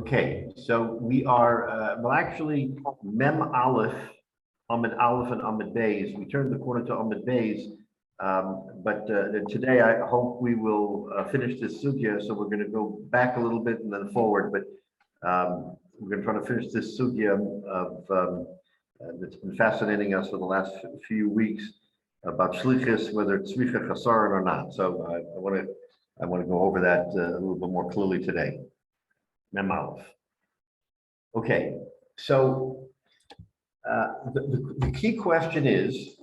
Okay, so we are, well, actually, Mem Aleph, Amid Aleph and Amid Beis. We turned the corner to Amid Beis, but today I hope we will finish this sugya. So we're going to go back a little bit and then forward, but we're going to try to finish this sugya that's been fascinating us for the last few weeks about shlichus, whether it's tzricha chasaron or not. So I want to go over that a little bit more clearly today. Mem Aleph. Okay, so the key question is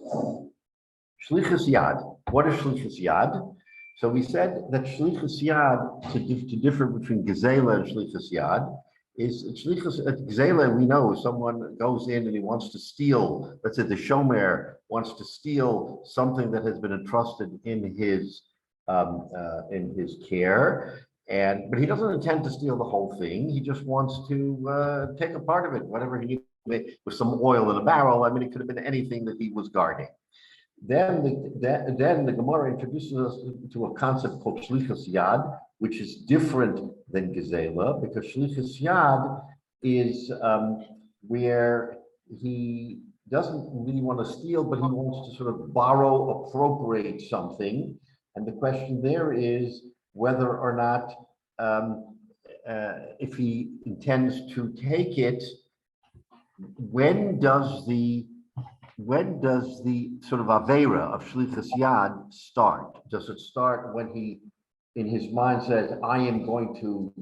shlichus yad. What is shlichus yad? So we said that shlichus yad, to differ between gezela and shlichus yad, is shlichus gezela. We know someone goes in and he wants to steal. Let's say the shomer wants to steal something that has been entrusted in his care. But he doesn't intend to steal the whole thing. He just wants to take a part of it, whatever he needs, with some oil in a barrel. I mean, it could have been anything that he was guarding. Then the Gemara introduces us to a concept called shlichus yad, which is different than gezela, because shlichus yad is where he doesn't really want to steal, but he wants to sort of borrow, appropriate something. And the question there is whether or not, if he intends to take it, when does the sort of avera of shlichus yad start? Does it start when he, in his mind, says, "I am going to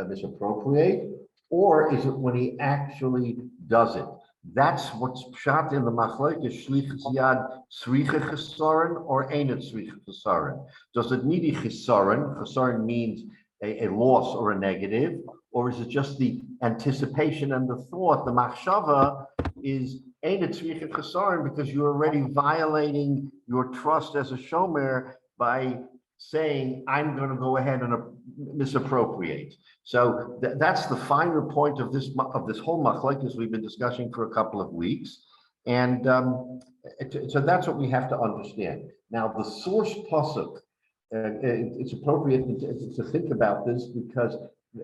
misappropriate," or is it when he actually does it? That's what's pshat in the machlokes shlichus yad tzricha chesaron or ain't it tzricha chesaron? Does it need a chesaron? Chesaron means a loss or a negative, or is it just the anticipation and the thought? The machshava is ain't it tzricha chesaron because you're already violating your trust as a shomer by saying, I'm going to go ahead and misappropriate. So that's the finer point of this whole machlokes we've been discussing for a couple of weeks. And so that's what we have to understand. Now, the source pasuk, it's appropriate to think about this because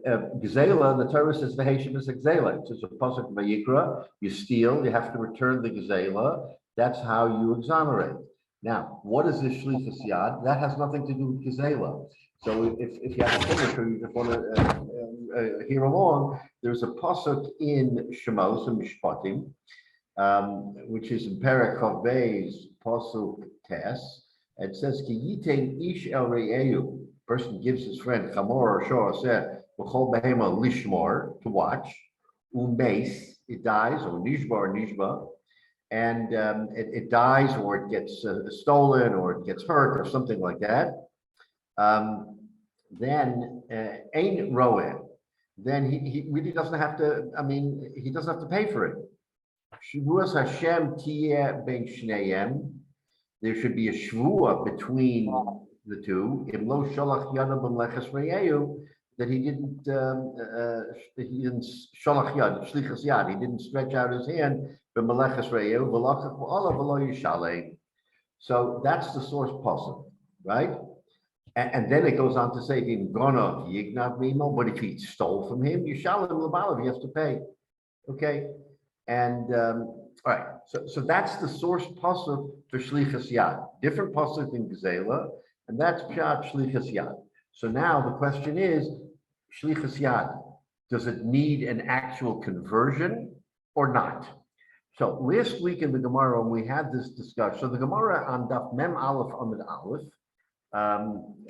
gezela, the Torah says, v'heishim is gezela. It says a pasuk vayikra, you steal, you have to return the gezela. That's how you exonerate. Now, what is this shlichus yad? That has nothing to do with gezela. So if you have a finish or you just want to hear along, there's a pasuk in Shemos and Mishpatim, which is in Perek Chav Beis pasuk tes. It says, "Ki yitein ish el re'ehu." Person gives his friend chamor or shor said, "V'chol behema lishmor," to watch. Umeis, it dies, or nishba. And it dies, or it gets stolen, or it gets hurt, or something like that. Then ain't roeh. Then he really doesn't have to. I mean, he doesn't have to pay for it. Shvuas Hashem tiyeh ben shneihem. There should be a shvua between the two. Im lo shalach yadav b'mleches re'ehu, that he didn't shalach yad, shlichus yad. He didn't stretch out his hand. So that's the source pasuk, right? And then it goes on to say, but if he stole from him, you shall he has to pay. Okay, and all right. So that's the source pasuk for shlichus yad. Different pasuk in gezela, and that's pshat shlichus yad. So now the question is, shlichus yad, does it need an actual conversion or not? So last week in the Gemara, when we had this discussion, so the Gemara on Daf Mem Aleph Amid Aleph,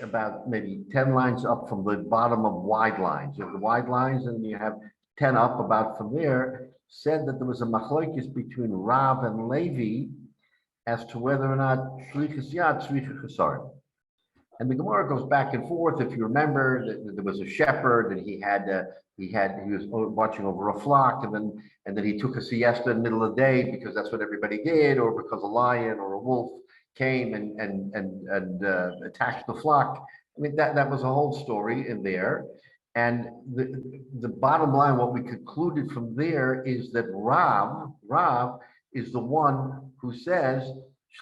about maybe 10 lines up from the bottom of wide lines. You have the wide lines and you have 10 up about from there, said that there was a machlokes between Rav and Levi as to whether or not shlichus yad, tzricha chesaron. And the Gemara goes back and forth. If you remember, that there was a shepherd, and he was watching over a flock, and then he took a siesta in the middle of the day because that's what everybody did, or because a lion or a wolf came and attacked the flock. I mean, that was a whole story in there. And the bottom line, what we concluded from there is that Rav is the one who says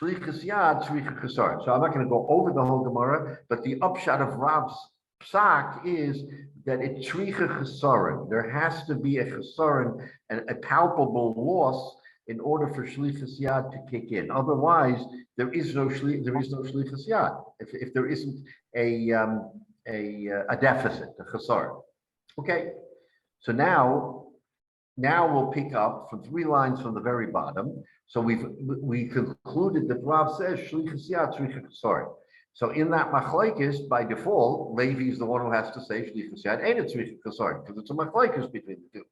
shlichus yad, tzricha chesaron. So I'm not going to go over the whole Gemara, but the upshot of Rav's psak is that it tricha chesaron. There has to be a chesaron and a palpable loss in order for shlichus yad to kick in. Otherwise, there is no shlichus yad. If there isn't a deficit, a chesaron. Okay, so now we'll pick up from 3 lines from the very bottom. So we concluded that Rav says shlichus yad tricha chesaron. So in that machlekes, by default, Levi is the one who has to say shlichus yad ain't it tzricha chesaron because it's a machlekes between the two.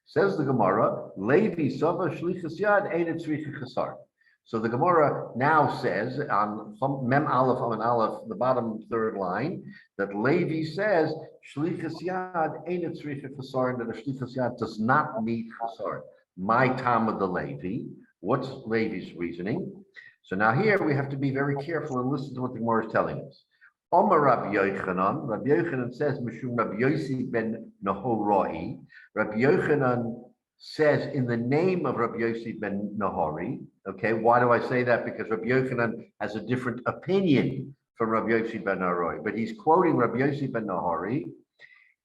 Says the Gemara, Levi sava shlichus yad ain't it tzricha chesaron. So the Gemara now says on Mem Aleph Amen Aleph, the bottom 3rd line, that Levi says shlichus yad ain't it tzricha chesaron, that a shlichus yad does not need chesaron. My time of the Levi. What's Levi's reasoning? So now here we have to be very careful and listen to what the Gemara is telling us. Omer Rabbi Yochanan says, Mishum Rabbi Yossi ben Nahoroi. Rabbi Yochanan says in the name of Rabbi Yossi ben Nahori. Okay, why do I say that? Because Rabbi Yochanan has a different opinion from Rabbi Yossi ben Nahori, but he's quoting Rabbi Yossi ben Nahori,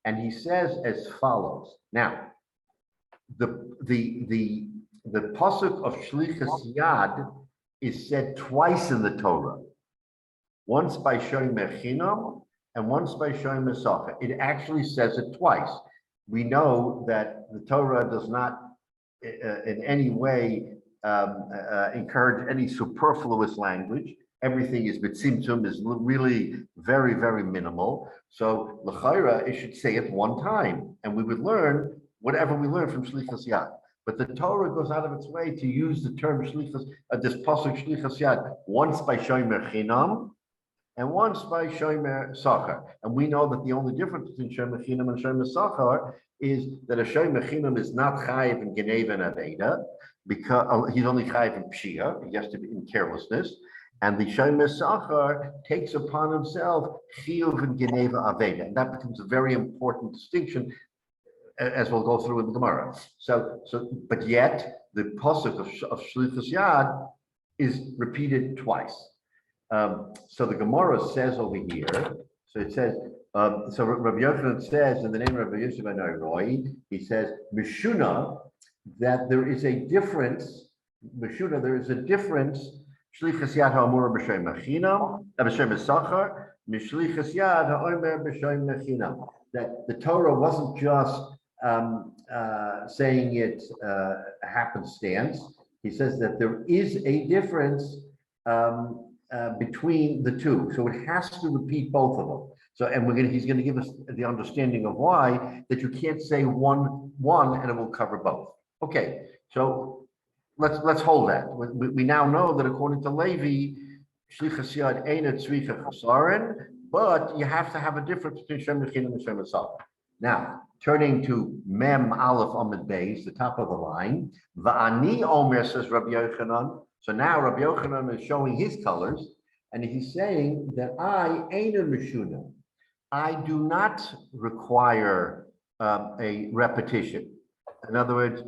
and he says as follows. Now, the pasuk of Shlichus Yad is said twice in the Torah, once by Shomer Chinam and once by Shomer Sacha. It actually says it twice. We know that the Torah does not in any way encourage any superfluous language. Everything is b'tzimtzum, is really very, very minimal. So l'chayra, it should say it one time, and we would learn whatever we learn from Shlichus Yad. But the Torah goes out of its way to use the term shlichus, this pasuk shlichus yad, once by shomer chinam and once by shomer sachar. And we know that the only difference between shomer chinam and shomer sachar is that a shomer chinam is not chayiv in geneva and aveda, because he's only chayiv in pshia, he has to be in carelessness. And the shomer sachar takes upon himself chiyuv and geneva aveda. And that becomes a very important distinction, as we'll go through in the Gemara. But yet the pasuk of Shlichus Yad is repeated twice. So the Gemara says over here. So it says. So Rabbi Yochanan says in the name of Rabbi Yosef ben Aroi, he says Mishuna, that there is a difference. Mishuna, there is a difference. Shlichus Yad ha'amur b'shem machinam, b'shem sachar, mishlichus Yad ha'omer b'shem machinam. That the Torah wasn't just saying it happenstance. He says that there is a difference between the two, so it has to repeat both of them. So, and he's going to give us the understanding of why, that you can't say one and it will cover both. Okay, so let's hold that. We now know that according to Levi, shlichus yad ain't a tzricha chesaron, but you have to have a difference between Shem Mechinam and Shem Esach. Now, turning to Mem Aleph Amud Beis, the top of the line, Va'ani Omer, says Rabbi Yochanan. So now Rabbi Yochanan is showing his colors, and he's saying that I ain't a Meshuna. I do not require a repetition. In other words,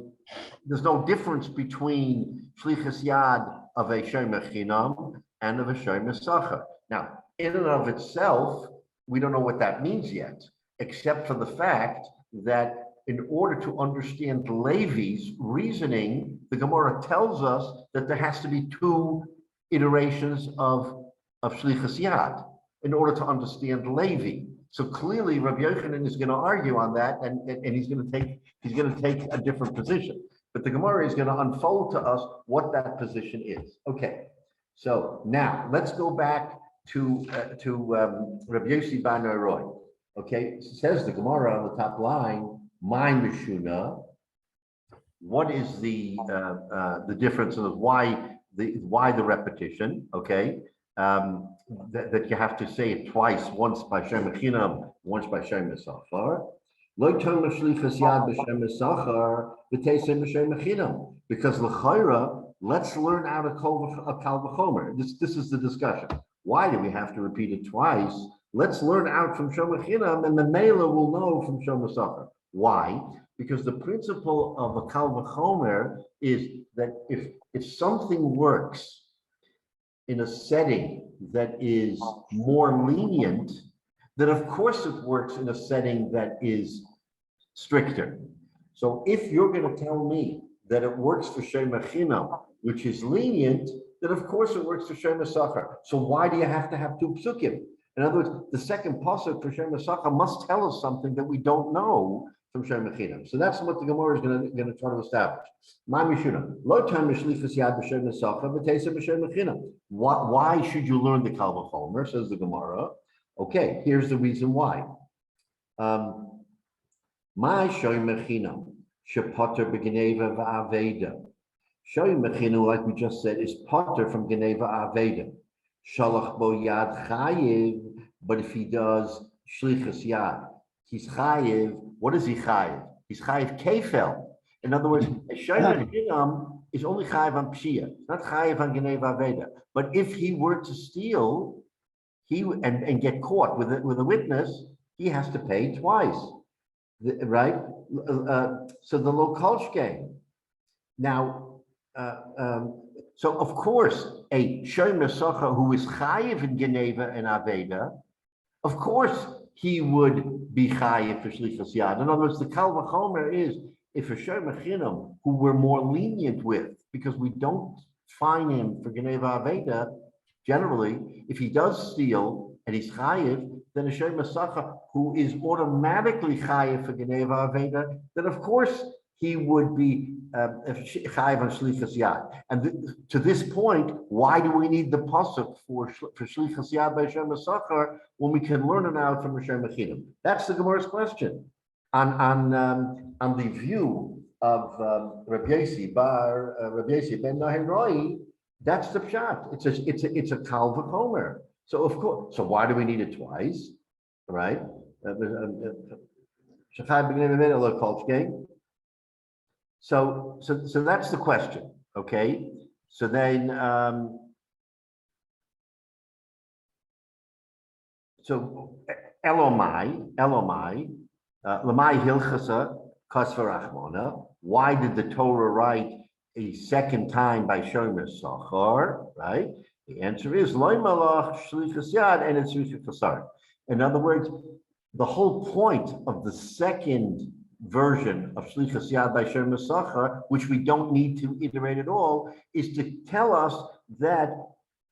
there's no difference between Shlichus Yad of a Shomer Chinam and of a Shomer Sachar. Now, in and of itself, we don't know what that means yet, except for the fact that in order to understand Levi's reasoning, the Gemara tells us that there has to be 2 iterations of Shlichus Yad in order to understand Levi. So clearly, Rabbi Yochanan is going to argue on that, and he's going to take a different position. But the Gemara is going to unfold to us what that position is. Okay, so now let's go back to Rabbi Yossi ben Aroi. Okay, says the Gemara on the top line, my Mishuna. What is the difference of why the repetition? Okay, that you have to say it twice, once by Shem Chinam, once by Shem Sachar. Because l'chayra, let's learn out of Kal V'chomer. This is the discussion. Why do we have to repeat it twice? Let's learn out from Shem Chinam, and the Mela will know from Shem Sachar. Why? Because the principle of a Kal V'chomer is that if something works in a setting that is more lenient, then of course it works in a setting that is stricter. So if you're going to tell me that it works for Shem Chinam, which is lenient, then of course it works for Shem Sachar. So why do you have to have two psukim? In other words, the second pasuk for Shem Sachar must tell us something that we don't know from Shem Chinam. So that's what the Gemara is going to try to establish. Why should you learn the Kal V'chomer? Says the Gemara. Okay, here's the reason why. My Shem Chinam shepotter begeneva va'aveda. Shem Chinam, like we just said, is potter from geneva aveda. Shalach bo yad chayiv, but if he does shlichus yad, he's chayiv. What is he chayiv? He's chayiv kefel. In other words, a Shem Chinam is only chayiv on pshia, not chayiv on geneva aveda. But if he were to steal, and get caught with a witness, he has to pay twice. Right? So the lokalshke. Now, so of course, a shomer socha who is chayiv in Geneva and Aveda, of course he would be chayiv for shlichus yad. In other words, the kal v'chomer is if a shomer chinam who we're more lenient with because we don't fine him for Geneva Aveda. Generally, if he does steal and he's chayiv, then a shomer socha who is automatically chayiv for Geneva Aveda, then of course he would be chayiv on shlichus yad. And to this point, why do we need the pasuk for shlichus yad by shomer socha when we can learn it out from a shomer chinam? That's the Gemara's question on the view of Rabbi Yossi ben Nahiroi. That's the pshat. It's a kal v'chomer. So of course, so why do we need it twice, right? So that's the question. Okay. So then, so Elomai, Lamai Hilchasa Kasvarachmona. Why did the Torah write a second time by shomer sochar? Right. The answer is loy malach shlichus yad and it's shlichus kasar. In other words, the whole point of the second version of shlichus yad by shomer sochar, which we don't need to iterate at all, is to tell us that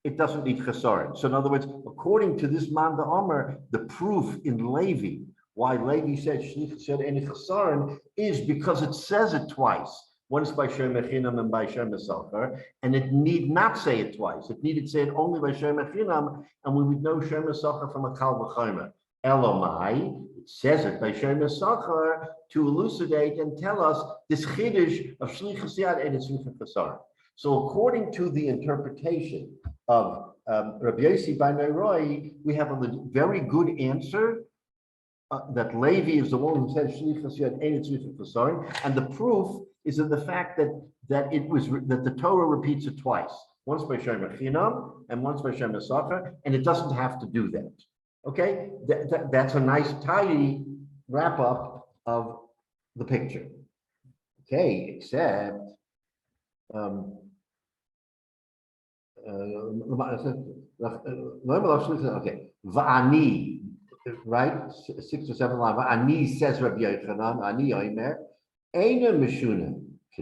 it doesn't need chasarim. So in other words, according to this man the Omer, the proof in Levi, why Levi said shlichus yad and chasarim, is because it says it twice. Once by shomer chinam and by shomer sochar, and it need not say it twice. It needed to say it only by shomer chinam, and we would know shomer sochar from a kal v'chomer. Elomai, it says it by shomer sochar to elucidate and tell us this chiddush of shlichus yad and shlichus kasar. So according to the interpretation of Rabbi Yossi ben Nahiroi, we have a very good answer that Levi is the one who says shlichus yad and shlichus kasar, and the proof is in the fact that the Torah repeats it twice, once by shomer chinam and once by shomer sochar, and it doesn't have to do that. Okay, that's a nice tidy wrap up of the picture. Okay, except okay, va'ani, right? 6 or 7 lines. Va'ani says Rabbi Yochanan, ani omer. Eina Mishuna,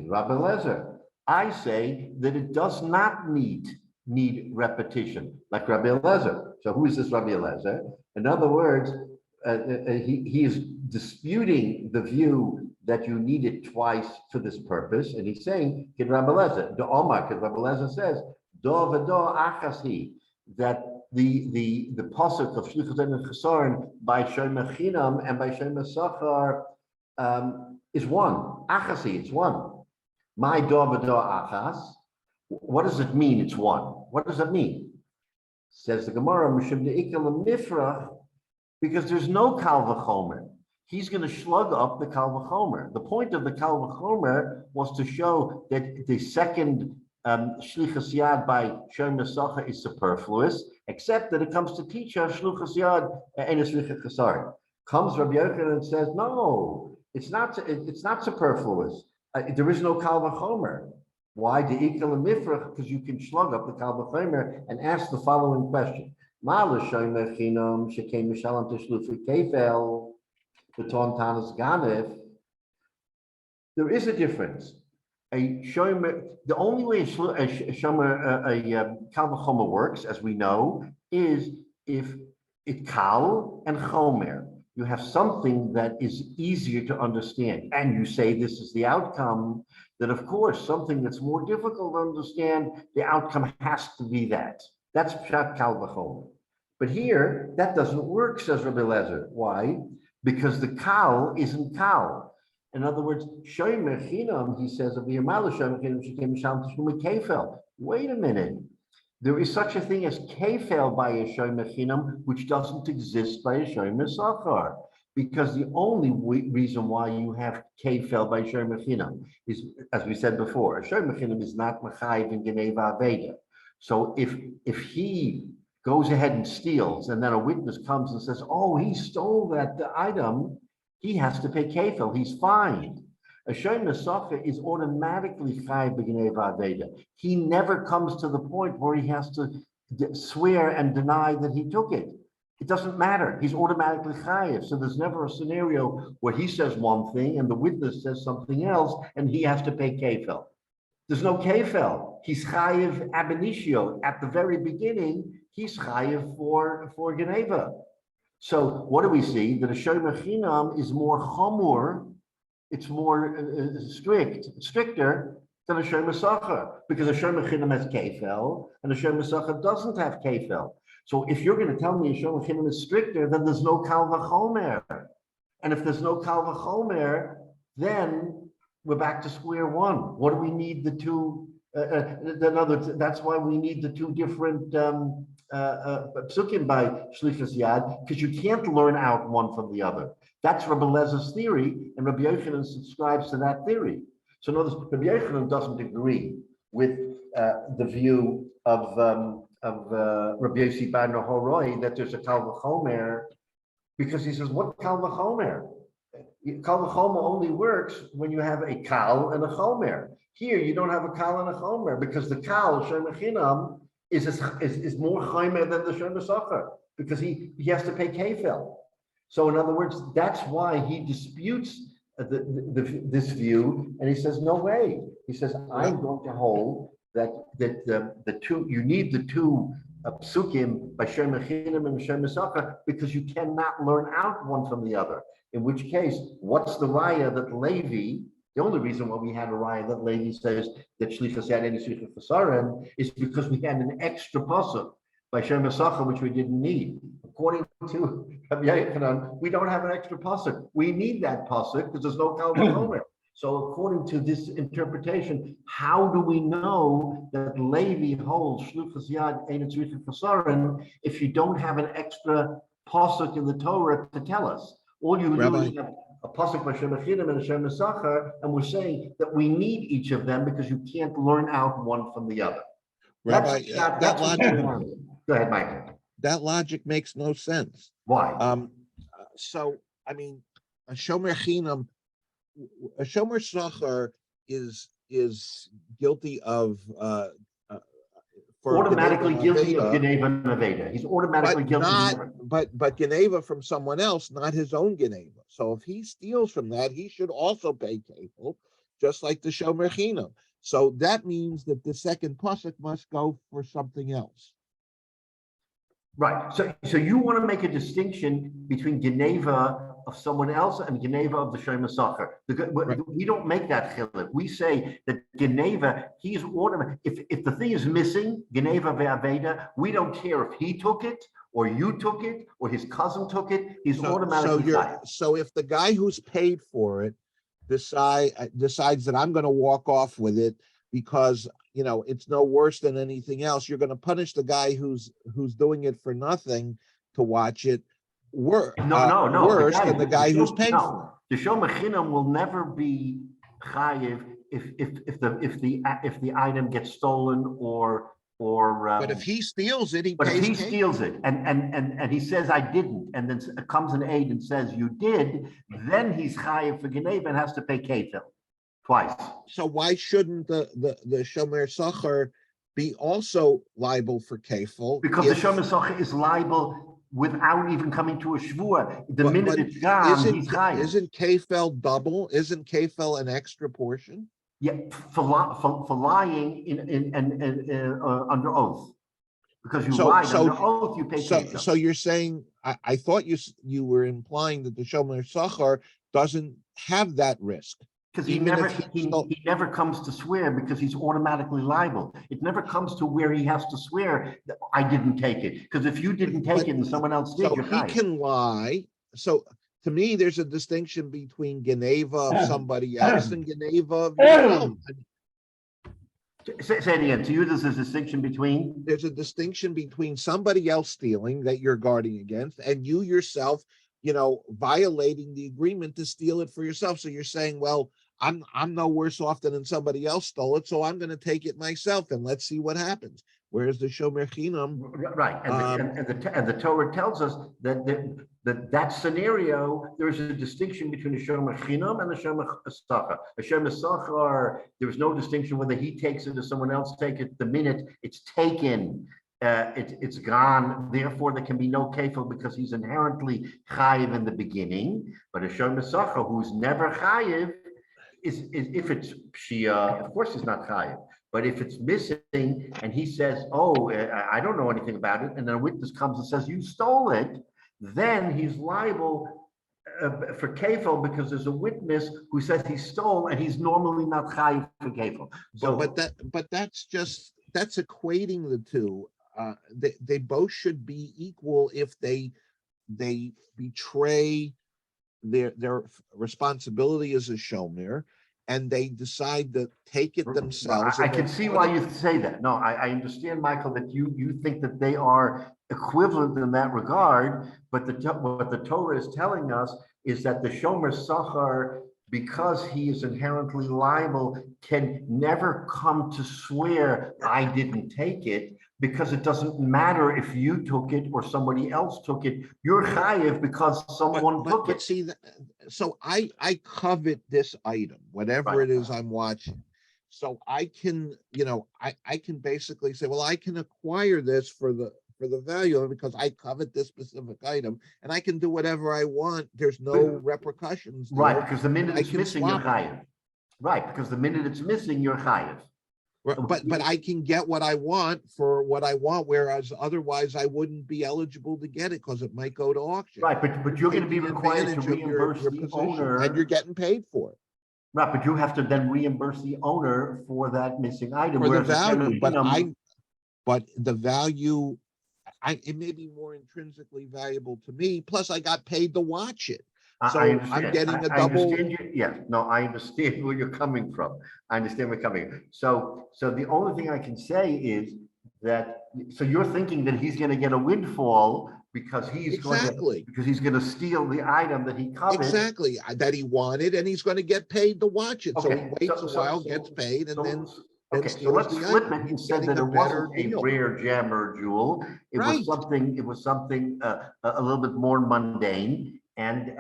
Rabbi Lezer. I say that it does not need repetition, like Rabbi Lezer. So who is this Rabbi Lezer? In other words, he is disputing the view that you need it twice for this purpose, and he's saying, Rabbi Lezer, the Omar, because Rabbi Lezer says, Do v'do achasi, that the pasuk of shlichus and chasarim by shomer chinam and by shomer sochar is one. Achasi, it's one. My do achas. What does it mean? It's one. What does that mean? Says the Gemara, because there's no kal v'chomer. He's going to slug up the kal v'chomer. The point of the kal v'chomer was to show that the second shlichus yad by shomer sochar is superfluous, except that it comes to teach us shlichus yad and shlichus kasar. Comes Rabbi Yochanan and says, no. It's not superfluous. There is no kal v'chomer. Why? The ikal mifrach, because you can slug up the kal v'chomer and ask the following question. Ma'ala shomer chinam shekem mishalam tishlufi kefel v'ton tanas ganef. There is a difference. A shomer, the only way a shomer, kal v'chomer works, as we know, is if it kal and chomer. You have something that is easier to understand, and you say this is the outcome. Then, of course, something that's more difficult to understand, the outcome has to be that. That's pshat kal v'chomer. But here, that doesn't work, says Rabbi Lezer. Why? Because the kal isn't kal. In other words, shomer chinam, he says, wait a minute. There is such a thing as kefel by a shomer chinam, which doesn't exist by a shomer sachar. Because the only reason why you have kefel by shomer chinam is, as we said before, a shomer chinam is not machayiv in geneva aveda. So if he goes ahead and steals, and then a witness comes and says, "Oh, he stole that item," he has to pay kefil. He's fined. A shomer sacher is automatically chayiv b'geneva aveda. He never comes to the point where he has to swear and deny that he took it. It doesn't matter. He's automatically chayiv. So there's never a scenario where he says one thing and the witness says something else, and he has to pay kefil. There's no kefil. He's chayiv ab initio. At the very beginning, he's chayiv for geneva. So what do we see? That a shomer chinam is more chamur, it's more stricter than a shomer sacher, because a shomer chinam has kefel and a shomer sacher doesn't have kefel. So if you're going to tell me a shomer chinam is stricter, then there's no kal v'chomer. And if there's no kal v'chomer, then we're back to square one. What do we need the two? That's why we need the two different psukim by shlichus yad, because you can't learn out one from the other. That's Rabbi Lezer's theory, and Rabbi Yochanan subscribes to that theory. So notice Rabbi Yochanan doesn't agree with the view of Rabbi Yossi bar Nahoroi that there's a kal v'chomer, because he says, what kal v'chomer? Kal v'chomer only works when you have a kal and a chomer. Here, you don't have a kal and a chomer, because the kal, shomer chinam, is more chomer than the shomer sacher, because he has to pay kefel. So in other words, that's why he disputes this view, and he says, no way. He says, I'm going to hold that the two, you need the two psukim by shomer chinam and shomer sacher, because you cannot learn out one from the other. In which case, what's the raya that Levi, the only reason why we had a raya that Levi says that shlichus had any shlichus fasarim is because we had an extra pasuk by shomer sacher, which we didn't need. According to Rabbi Yochanan, we don't have an extra pasuk. We need that pasuk because there's no kal v'chomer. So according to this interpretation, how do we know that Levi holds shlichus yad ain't shlichus fasarim if you don't have an extra pasuk in the Torah to tell us? All you do is have a pasuk by shomer chinam and a shomer sacher, and we're saying that we need each of them because you can't learn out one from the other. Rabbi, that logic. Go ahead, Michael. That logic makes no sense. Why? So I mean, a shomer chinam, a shomer sacher is guilty of automatically guilty of geneva and aveda. He's automatically guilty. But geneva from someone else, not his own geneva. So if he steals from that, he should also pay kefil, just like the shomer chinam. So that means that the second pasuk must go for something else. Right. So you want to make a distinction between geneva of someone else and geneva of the shomer sacher. Right. We don't make that chiluk. We say that geneva, he's automatic. If the thing is missing, geneva ve'aveda, we don't care if he took it or you took it or his cousin took it. He's automatically fired. So if the guy who's paid for it decides that I'm going to walk off with it because it's no worse than anything else, you're going to punish the guy who's doing it for nothing to watch it worse than the guy who's paid for it. The shomer chinam will never be chayiv if the item gets stolen or but if he steals it, steals it and he says I didn't, and then comes an aide and says you did, then he's chayiv for geneva and has to pay kefil twice. So why shouldn't the shomer sacher be also liable for kafel Because the if, Shomer Socher is liable without even coming to a shvua. The minute but it's gone, he's chayiv. isn't kafel double? Isn't kafel an extra portion? Yeah, for lying under oath. Because you So, lied under oath, you pay kafel. so you're saying, I thought you were implying that the Shomer Sachar doesn't have that risk. Because he never comes to swear because he's automatically liable. It never comes to where he has to swear that I didn't take it. Because if you didn't take it and someone else did, so you're he chayiv. can lie. So to me, there's a distinction between Geneva of somebody else and Geneva of yourself. Say it again. To you, there's a distinction between? There's a distinction between somebody else stealing that you're guarding against and you yourself, violating the agreement to steal it for yourself. So you're saying, well, I'm no worse off than somebody else stole it, so I'm going to take it myself and let's see what happens. Whereas the Shomer Chinam, right, and the Torah tells us that scenario, there's a distinction between the Shomer Chinam and the Shomer Sachar. The Shomer Sachar, there is no distinction whether he takes it or someone else takes it. The minute it's taken, it's gone. Therefore, there can be no kafel because he's inherently chayiv in the beginning. But a Shomer Sachar who's never chayiv, is if it's Shia, of course he's not chayiv. But if it's missing and he says, oh, I don't know anything about it, and then a witness comes and says, you stole it, then he's liable for kafel because there's a witness who says he stole and he's normally not chayiv for kafel. So, but that's equating the two. They both should be equal if they betray their responsibility as a shomer, and they decide to take it themselves. I can see why you say that. No, I understand, Michael, that you think that they are equivalent in that regard, but what the Torah is telling us is that the shomer sachar, because he is inherently liable, can never come to swear, I didn't take it, because it doesn't matter if you took it or somebody else took it. You're chayiv because someone took it. See, so I covet this item, whatever it is I'm watching. So I can, I can basically say, well, I can acquire this for the value of it because I covet this specific item, and I can do whatever I want. There's no repercussions. Right, because the minute it's missing, you're chayiv. Right, because the minute it's missing, you're chayiv. But I can get what I want for what I want, whereas otherwise I wouldn't be eligible to get it because it might go to auction. Right, but you're going to be required to reimburse the owner, and you're getting paid for it. Right, but you have to then reimburse the owner for that missing item. For the value, but the value, it may be more intrinsically valuable to me. Plus, I got paid to watch it. So I'm getting a double. I understand where you're coming from. I understand where you're coming from. So the only thing I can say is that, so you're thinking that he's going to get a windfall because he's going to steal the item that he coveted. Exactly, that he wanted, and he's going to get paid to watch it. So he waits a while, gets paid, and then. Okay, so let's flip it and say that it wasn't a rare gem or jewel. It was something a little bit more mundane. And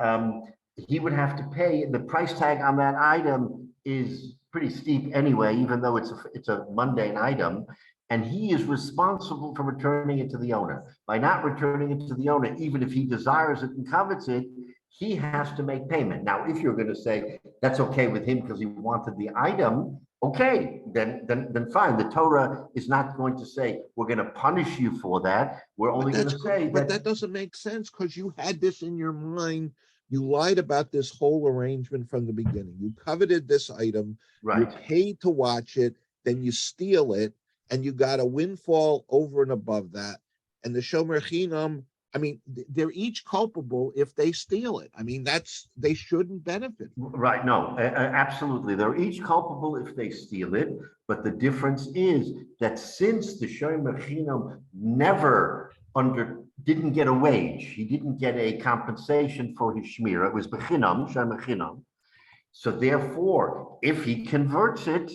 he would have to pay. The price tag on that item is pretty steep anyway, even though it's a mundane item. And he is responsible for returning it to the owner. By not returning it to the owner, even if he desires it and covets it, he has to make payment. Now, if you're going to say that's okay with him because he wanted the item, okay, then fine. The Torah is not going to say we're going to punish you for that. We're only going to say but that doesn't make sense because you had this in your mind. You lied about this whole arrangement from the beginning. You coveted this item, right. You paid to watch it, then you steal it, and you got a windfall over and above that. And the Shomer Chinam, I mean, they're each culpable if they steal it. I mean, they shouldn't benefit. Right, no, absolutely. They're each culpable if they steal it, but the difference is that since the Shomer Chinam never didn't get a wage, he didn't get a compensation for his shmira, it was bechinam, Shomer Chinam. So therefore, if he converts it,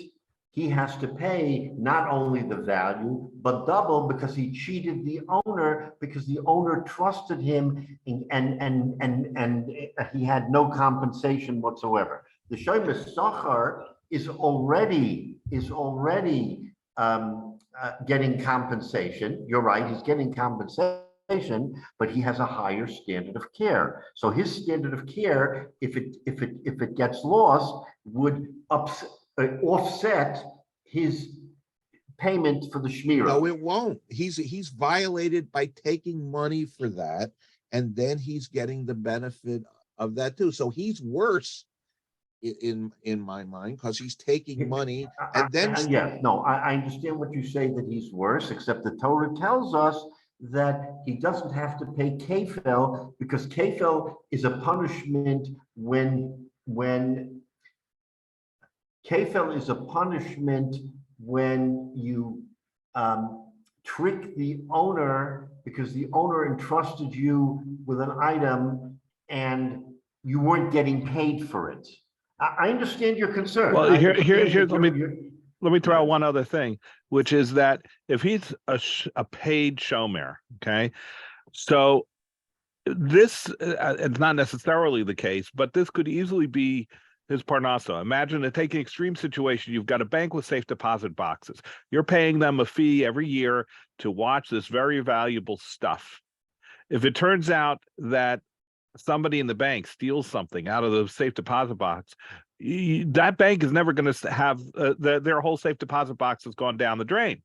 he has to pay not only the value, but double because he cheated the owner, because the owner trusted him and he had no compensation whatsoever. The Shomer Sachar is already getting compensation. You're right, he's getting compensation, but he has a higher standard of care. So his standard of care, if it gets lost, would offset his payment for the shmirah. No, it won't. He's violated by taking money for that, and then he's getting the benefit of that too. So he's worse in my mind because he's taking money and then yeah, no, I understand what you say, that he's worse, except the Torah tells us that he doesn't have to pay kefel, because kefel is a punishment when kefel is a punishment when you trick the owner, because the owner entrusted you with an item and you weren't getting paid for it. I understand your concern. Well, here's let me throw out one other thing, which is that if he's a paid shomer, okay, so this it's not necessarily the case, but this could easily be his parnasa. Imagine taking an extreme situation. You've got a bank with safe deposit boxes. You're paying them a fee every year to watch this very valuable stuff. If it turns out that somebody in the bank steals something out of the safe deposit box, that bank is never going to have their whole safe deposit box has gone down the drain.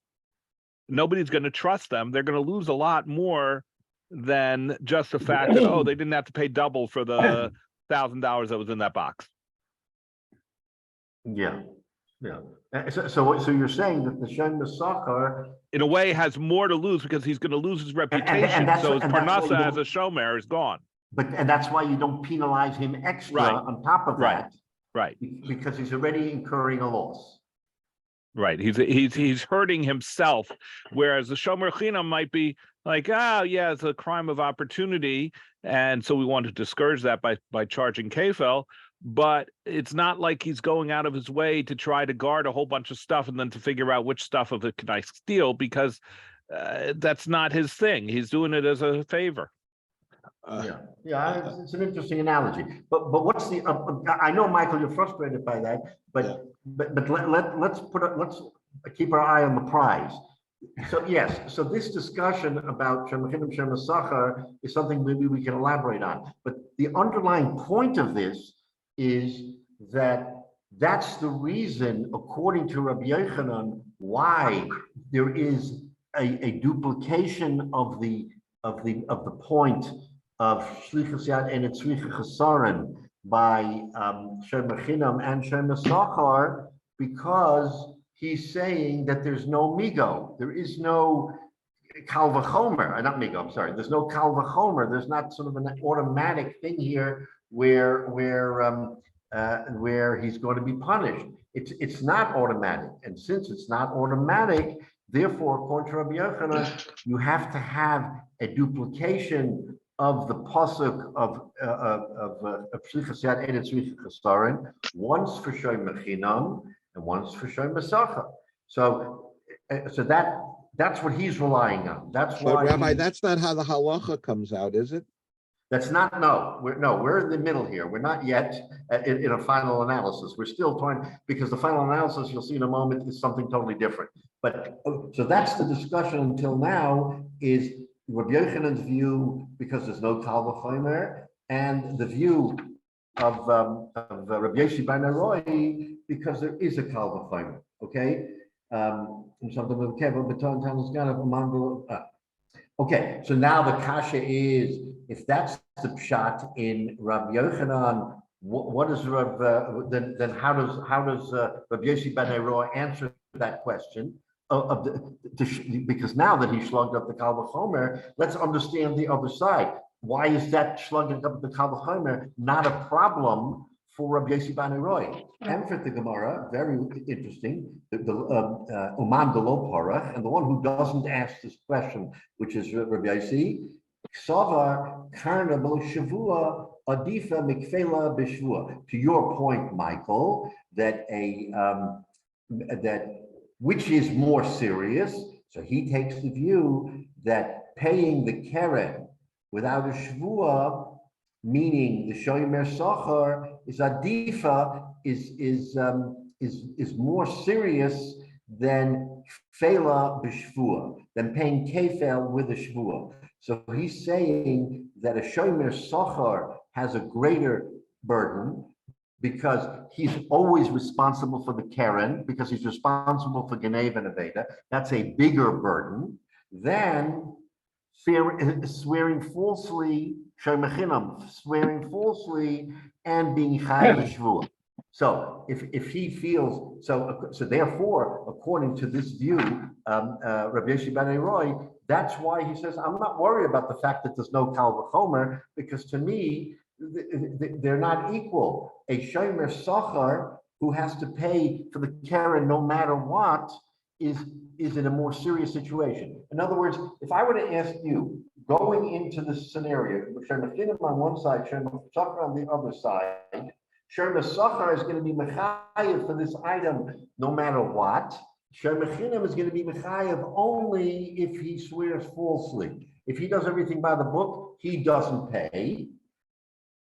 Nobody's going to trust them. They're going to lose a lot more than just the fact that, oh, they didn't have to pay double for the $1,000 that was in that box. Yeah. So you're saying that the Shem Sachar, in a way, has more to lose because he's going to lose his reputation. So his parnasa as a shomer is gone. And that's why you don't penalize him extra on top of that. Right. Because he's already incurring a loss. Right. He's hurting himself, whereas the shomer chinam might be like, oh yeah, it's a crime of opportunity, and so we want to discourage that by charging kefel. But it's not like he's going out of his way to try to guard a whole bunch of stuff and then to figure out which stuff of it can I steal, because that's not his thing. He's doing it as a favor. It's an interesting analogy. But what's the? I know, Michael, you're frustrated by that. But let's keep our eye on the prize. So yes, so this discussion about Shem Sachar is something maybe we can elaborate on. But the underlying point of this is that that's the reason, according to Rabbi Yochanan, why there is a duplication of the point of Shlichus Yad and Tzricha Chesaron by Shem Chinam and Shem Sachar, because he's saying that there's no migo, there is no kal v'chomer, not migo, I'm sorry, there's no kal v'chomer, there's not sort of an automatic thing here where he's going to be punished. It's not automatic, and since it's not automatic, therefore, according to Rabbi Yochanan, you have to have a duplication of the pasuk of Shlichus Yad and Tzricha Chesaron, once for Shem Chinam and once for Shem Sachar. So that's what he's relying on. That's why. But Rabbi, that's not how the halacha comes out, is it? That's not, we're in the middle here. We're not yet in a final analysis. We're still trying, because the final analysis, you'll see in a moment, is something totally different. But so that's the discussion until now, is Rabbi Yochanan's view, because there's no kal v'chomer, and the view of Rabbi Yossi ben Aroi, because there is a kal v'chomer. Okay. Okay, so now the kasha is, if that's the pshat in Rabbi Yochanan, what is then how does Rabbi Yossi ben Aroi answer that question? Because now that he slugged up the kal v'chomer, let's understand the other side. Why is that slugging up the kal v'chomer not a problem for Rabbi Yossi ben Aroi? And for the Gemara, very interesting, the Uman de lo Parach, and the one who doesn't ask this question, which is Rabbi Yossi, Ksavar karna bo shavua adifa mikfela b'shvua. To your point, Michael, that which is more serious? So he takes the view that paying the keren without a shvua, meaning the shomer sachar, is adifa, is more serious than Fela b'shvua, than paying kefel with a shvua. So he's saying that a shomer sochar has a greater burden because he's always responsible for the keren, because he's responsible for Genev and Aveda. That's a bigger burden than swearing falsely, swearing falsely and being chayav shvua. So if he feels so therefore, according to this view, Rabbi Yoshi ben Roy, that's why he says, I'm not worried about the fact that there's no kal v'chomer, because to me they're not equal. A shomer sochar who has to pay for the keren no matter what is in a more serious situation. In other words, if I were to ask you, going into this scenario, shomer chinuch on one side, shomer sochar on the other side, shomer sochar is going to be mechayev for this item no matter what. Shomer chinuch is going to be mechayev only if he swears falsely. If he does everything by the book, he doesn't pay.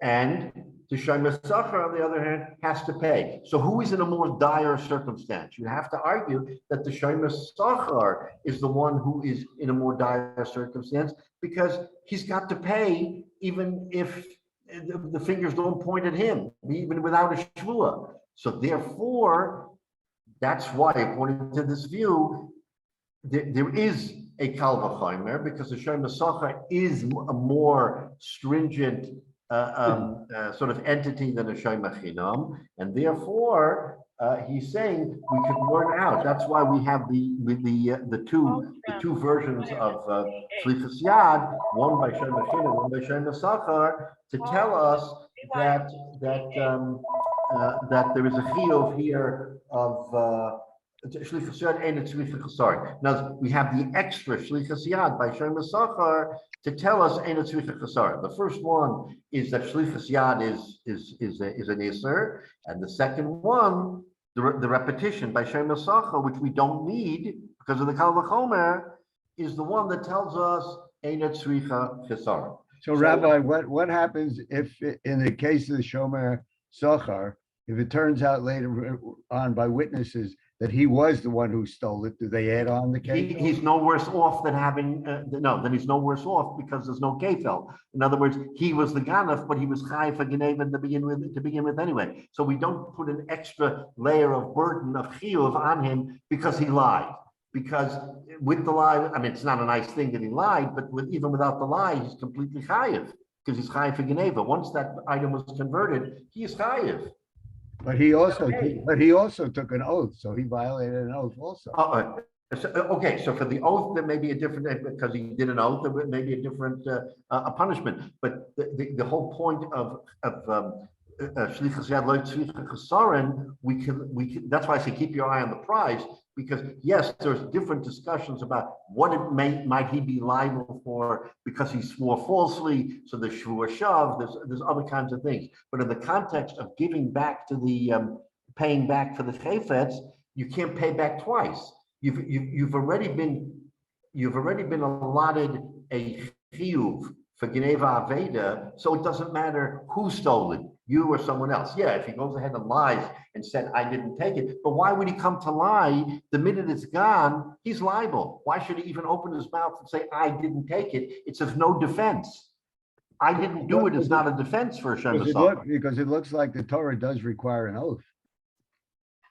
And the shomer sochar, on the other hand, has to pay. So who is in a more dire circumstance? You have to argue that the shomer sochar is the one who is in a more dire circumstance, because he's got to pay even if the fingers don't point at him, even without a shvua. So therefore, that's why, according to this view, there is a kal v'chomer, because the shomer sochar is a more stringent sort of entity than a shomer chinam, and therefore he's saying we could learn out. That's why we have the two versions of shlichus yad, one by shomer chinam, one by shomer sochar, to tell us that there is a chiyuv here of shlichus yad and shlichus chasar. Now we have the extra shlichus yad by shomer sochar to tell us ein tzricha chasar. The first one is that shlichus yad is an iser, and the second one, the repetition by shomer sochar, which we don't need because of the kal v'chomer, is the one that tells us ein tzricha chasar. So Rabbi, what happens if, in the case of the shomer sochar, if it turns out later on by witnesses that he was the one who stole it, do they add on the kefel? He's no worse off than having, then he's no worse off because there's no kefel. In other words, he was the ganef, but he was chayav for Geneva to begin with anyway. So we don't put an extra layer of burden of chiyuv on him because he lied. Because with the lie, I mean, it's not a nice thing that he lied, but even without the lie, he's completely chayav, because he's chayav for Geneva. Once that item was converted, he is chayav. But he also took an oath, so he violated an oath also. Okay, so for the oath, there may be a different, because he did an oath, there may be a different a punishment. But the whole point of shlichus yad lo tzricha chasaron, we can. That's why I say keep your eye on the prize, because yes, there's different discussions about what might he be liable for because he swore falsely. So the shvur shav, there's other kinds of things. But in the context of giving back to the paying back for the chayfetz, you can't pay back twice. You've already been allotted a chiyuv for Geneva Aveda, so it doesn't matter who stole it, you or someone else. Yeah, if he goes ahead and lies and said, I didn't take it, but why would he come to lie? The minute it's gone, he's liable. Why should he even open his mouth and say, I didn't take it? It's of no defense. I didn't do it is not a defense for a shomer sochar. Because it looks like the Torah does require an oath.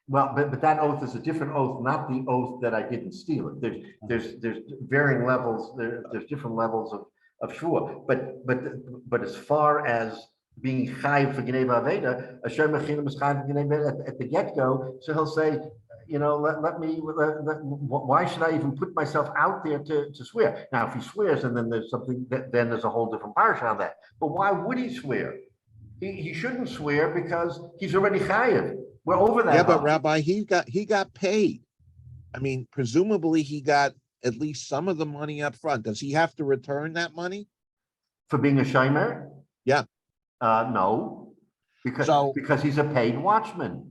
Well, but that oath is a different oath, not the oath that I didn't steal it. There's varying levels, there's different levels of shvua. But as far as being chayiv for Geneva Aveda, a shomer chinam is chayiv for Geneva at the get-go, so he'll say, you know, why should I even put myself out there to swear? Now, if he swears, and then there's something, then there's a whole different parsha on that. But why would he swear? He shouldn't swear because he's already chayiv. We're over that. Yeah, but Rabbi, he got paid. I mean, presumably he got at least some of the money up front. Does he have to return that money? For being a shomer? Yeah. No, because he's a paid watchman.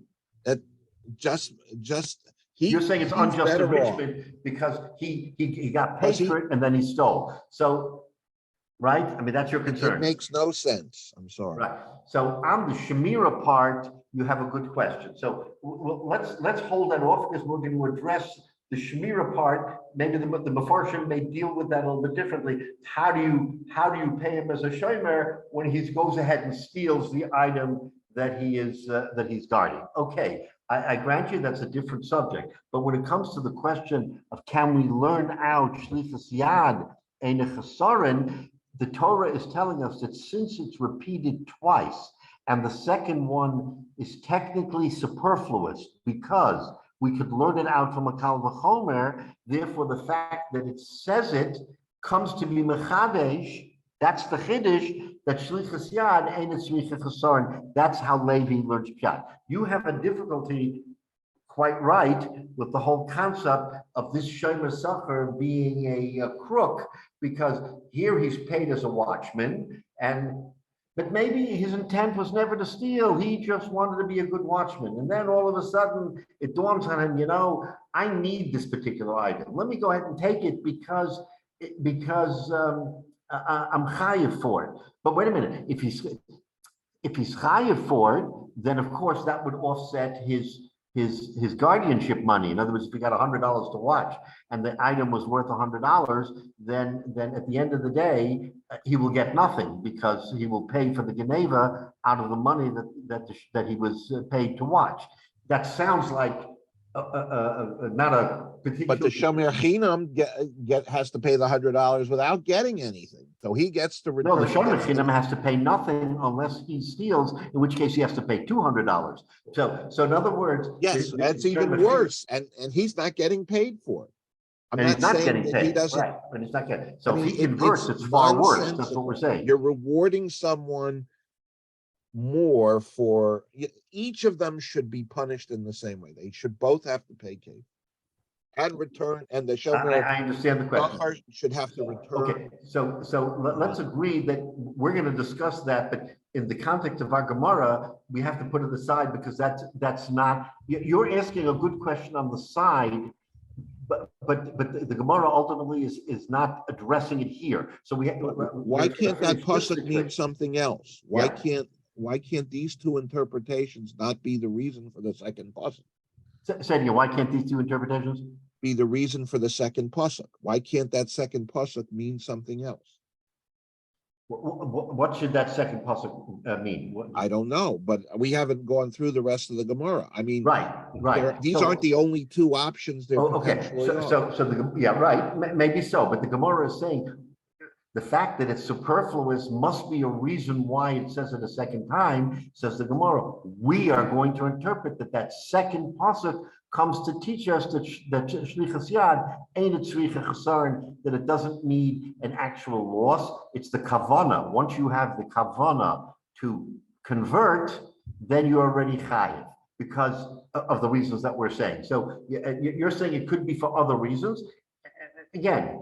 You're saying it's unjust enrichment because he got paid for it and then he stole. So, right? I mean, that's your concern. It makes no sense. I'm sorry. Right. So on the Shemira part, you have a good question. So let's hold that off because we're going to address the Shemira part. Maybe the Mefarshim may deal with that a little bit differently. How do you pay him as a shomer when he goes ahead and steals the item that he's guarding? Okay, I grant you that's a different subject. But when it comes to the question of can we learn out shlichus yad ein chasaron, the Torah is telling us that since it's repeated twice, and the second one is technically superfluous because we could learn it out from a kal v'chomer, therefore the fact that it says it comes to be mechadesh. That's the chiddush, that shlichus yad ain't tzricha chasaron. That's how Levi learns pshat. You have a difficulty, quite right, with the whole concept of this shomer sacher being a crook, because here he's paid as a watchman, but maybe his intent was never to steal. He just wanted to be a good watchman. And then all of a sudden it dawns on him, I need this particular item. Let me go ahead and take it because I'm chayiv for it. But wait a minute, if he's chayiv for it, then of course that would offset his guardianship money. In other words, if he got $100 to watch and the item was worth $100, then at the end of the day, he will get nothing because he will pay for the Geneva out of the money that he was paid to watch. That sounds like not a particular. But the shomer chinam has to pay the $100 without getting anything, so he gets to return. No, the shomer chinam has to pay nothing unless he steals, in which case he has to pay $200. So in other words, yes, that's even worse, and he's not getting paid for it. And he's not getting paid. He doesn't. Right, and he's not getting. So if he converts, it's far worse. That's what we're saying. You're rewarding someone more for each of them should be punished in the same way. They should both have to pay cake and return, and the shomer I understand the question. Should have to return. Okay, so let's agree that we're going to discuss that, but in the context of our Gemara, we have to put it aside because that's not. You're asking a good question on the side. But the Gemara ultimately is not addressing it here. So why can't that pasuk mean something else? Why can't these two interpretations not be the reason for the second pasuk? Say again, why can't these two interpretations be the reason for the second pasuk? Why can't that second pasuk mean something else? What should that second pasuk mean? I don't know, but we haven't gone through the rest of the Gemara. I mean, right. These aren't the only two options there. Okay, right, maybe so, but the Gemara is saying the fact that it's superfluous must be a reason why it says it a second time. Says the Gemara, we are going to interpret that second pasuk comes to teach us that shlichus yad ain't a tzricha chasaron, that it doesn't need an actual loss. It's the kavana. Once you have the kavana to convert, then you're already chayiv because of the reasons that we're saying. So you're saying it could be for other reasons. Again,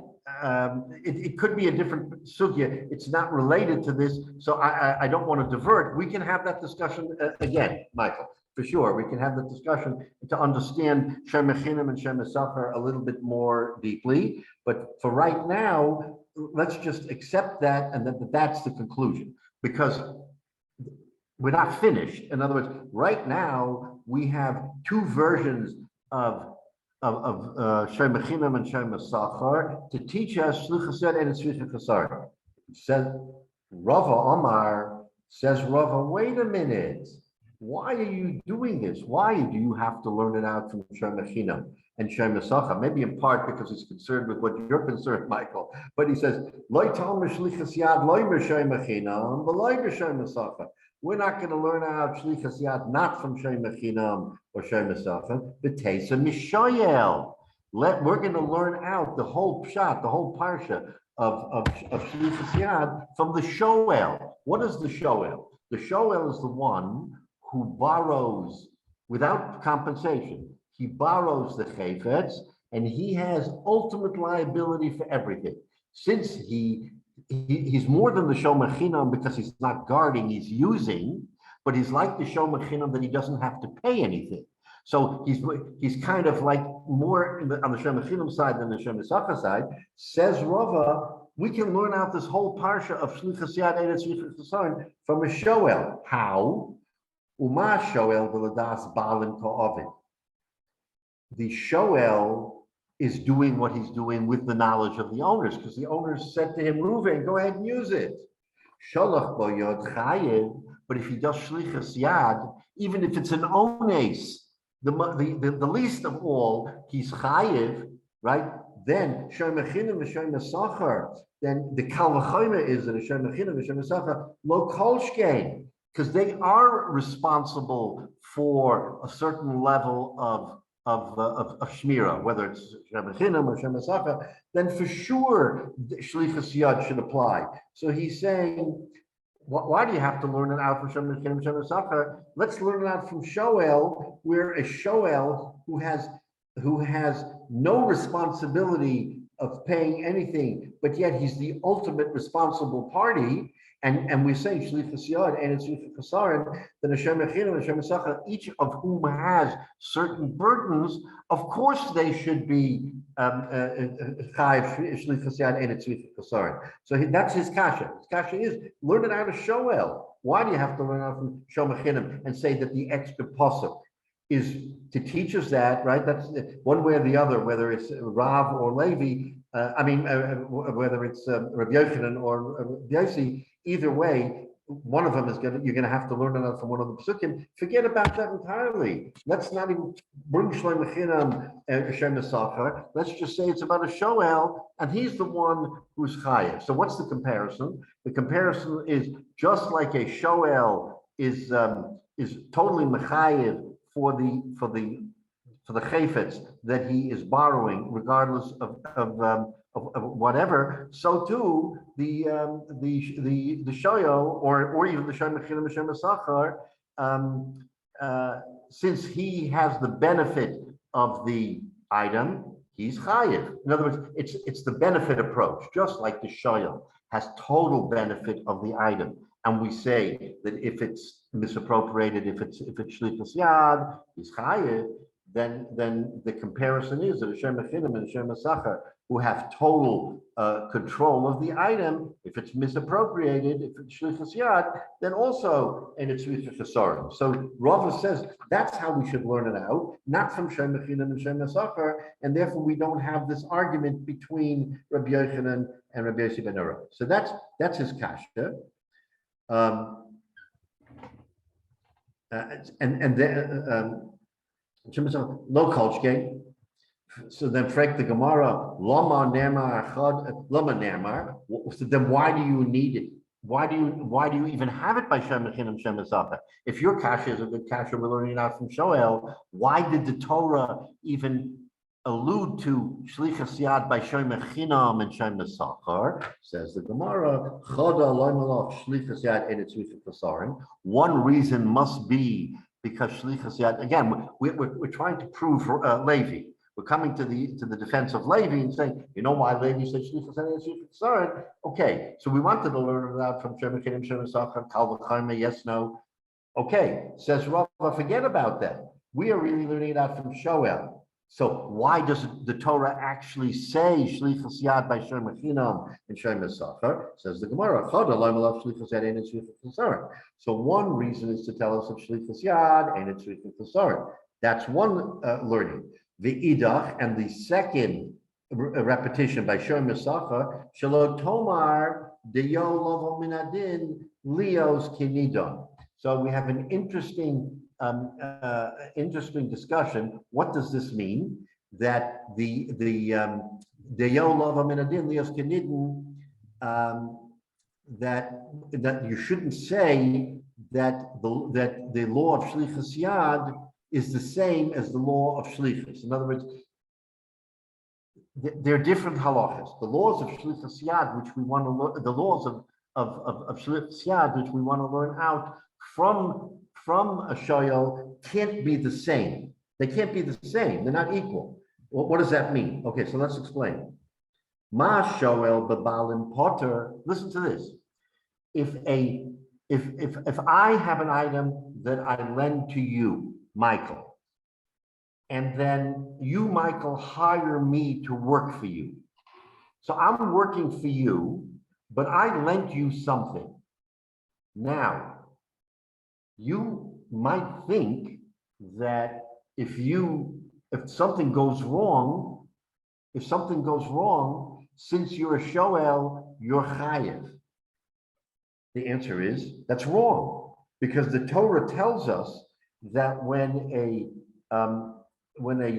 it could be a different sugya. It's not related to this, so I don't want to divert. We can have that discussion again, Michael. For sure, we can have the discussion to understand shomer chinam and shomer sacher a little bit more deeply. But for right now, let's just accept that, and that's the conclusion, because we're not finished. In other words, right now we have two versions of shomer chinam and shomer sacher to teach us shlichus yad and tzricha chasaron. Says Rava Omar. Says Rava, wait a minute. Why are you doing this? Why do you have to learn it out from shomer chinam and shomer sacher? Maybe in part because he's concerned with what you're concerned, Michael. But he says, "Lo talma shlichus yad lo shomer chinam, but lo shomer sacher." We're not going to learn out shlichus yad not from shomer chinam or shomer sacher. The teisa mishoyel. We're going to learn out the whole pshat, the whole parsha of shlichus yad from the shoel. What is the shoel? The shoel is the one who borrows without compensation. He borrows the chayfetz, and he has ultimate liability for everything. Since he's more than the shomer chinam because he's not guarding, he's using, but he's like the shomer chinam that he doesn't have to pay anything. So he's kind of like more on the shomer chinam side than the shomer sacher side. Says Rava, we can learn out this whole parsha of shlichus yad and tzricha chasaron from a shoel. How? Uma shoel v'ladas balim ka'ovid. The shoel is doing what he's doing with the knowledge of the owners, because the owners said to him, Reuven, go ahead and use it. Sholach bo yod chayev, but if he does shlichus yad, even if it's an ones, the least of all, he's chayev, right? Then shoymechinim v'shoymesachar, then the kal v'chomer is that a shoymechinim v'shoymesachar lo kolshkein, because they are responsible for a certain level of shmira, whether it's shemachinam or shemasacha, then for sure shlichus yad should apply. So he's saying, why do you have to learn it out from shemachinam shemasacha? Let's learn it out from shoel, where a shoel who has no responsibility of paying anything, but yet he's the ultimate responsible party. And we're saying shlichus yad and it's shlichus kasarin, then Hashem Echinu and Hashem Esacha, each of whom has certain burdens, of course they should be chayiv shlichus yad and it's shlichus kasarin. So that's his kasha. His kasha is learn it out of Shoel. Why do you have to learn out from Shem Echinim and say that the extra pasuk is to teach us that, right? That's one way or the other, whether it's Rav or Levi. Whether it's Rabbi Yochanan or Rabbi Yossi. Either way, one of them is you're gonna have to learn it from one of the psukim. Forget about that entirely. Let's not even bring Shloim Echinam Hashem Esacha. Let's just say it's about a Shoel, and he's the one who's chayav. So what's the comparison? The comparison is just like a Shoel is totally mechayev for the chayfetz that he is borrowing, regardless of whatever. So too the shoyo or even the shoy mechinim Hashem Esachar, since he has the benefit of the item, he's chayiv. In other words, it's the benefit approach, just like the shoyo has total benefit of the item. And we say that if it's misappropriated, if it's shlichus yad, he's chayiv. Then the comparison is that Hashem Echinim and Hashem Esachar, who have total control of the item, if it's misappropriated, if it's shlichus yad, then also and it's shlichus kasarim. So Rava says that's how we should learn it out, not from Hashem Echinim and Hashem Esachar, and therefore we don't have this argument between Rabbi Yochanan and Rabbi Yossi ben Ora. So that's his kasha. No kolchke. So then, frek the Gemara, lama nemar achad, lama nemar. So then, why do you need it? Why do you even have it by Shem Echinim Shem Esacha? If your kasha is a good kasha, we're learning it out from Shoel. Why did the Torah even allude to shlichus yad by Shem Echinam and Shem Esachar? Says the Gemara, chada loy malach shlichus yad and it's shlichus kasarim. One reason must be because shlichus yad, again, we're trying to prove Levi. We're coming to the defense of Levi and saying, you know why Levi said shlichus yad and shlichus kasarim? Okay, so we wanted to learn that from Shem Echinim Shem Esachar, Kal v'chayma, yes, no. Okay, says Rava, forget about that. We are really learning it out from Shoel. So why does the Torah actually say shlichus yad by Shem Echinam and Shem Esachar? Says the Gemara, chada loy malach shlichus yad and it's shlichus kasarim. So one reason is to tell us of shlichus yad and it's shlichus kasarim. That's one learning. The idach, and the second repetition by Shem Esachar, shelo tomar deyo lovo minadin lios kinidon. So we have an interesting discussion. What does this mean? That the that you shouldn't say that the law of shlichus yad is the same as the law of shlichus. In other words, they're different halachas. The laws of shlichus yad, which we want to learn, the laws of shlichus yad, which we want to learn out from a shoyel, can't be the same. They can't be the same. They're not equal. What does that mean? Okay, so let's explain. Ma shoyel bebalim potter. Listen to this. If I have an item that I lend to you, Michael, and then you, Michael, hire me to work for you. So I'm working for you, but I lent you something. Now, you might think that if something goes wrong, since you're a shoel, you're chayiv. The answer is that's wrong, because the Torah tells us that when a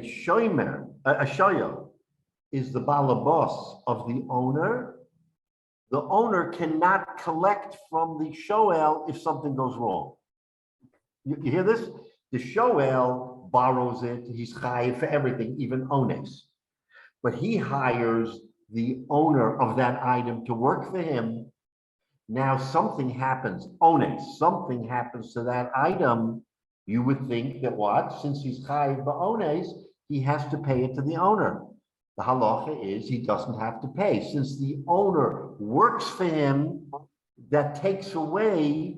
shomer, a shoyel, is the balabos of the owner cannot collect from the shoel if something goes wrong. You hear this? The shoel borrows it, he's chayiv for everything, even ones. But he hires the owner of that item to work for him. Now something happens, something happens to that item. You would think that what? Since he's chayiv ba'ones, he has to pay it to the owner. The halacha is he doesn't have to pay. Since the owner works for him, that takes away,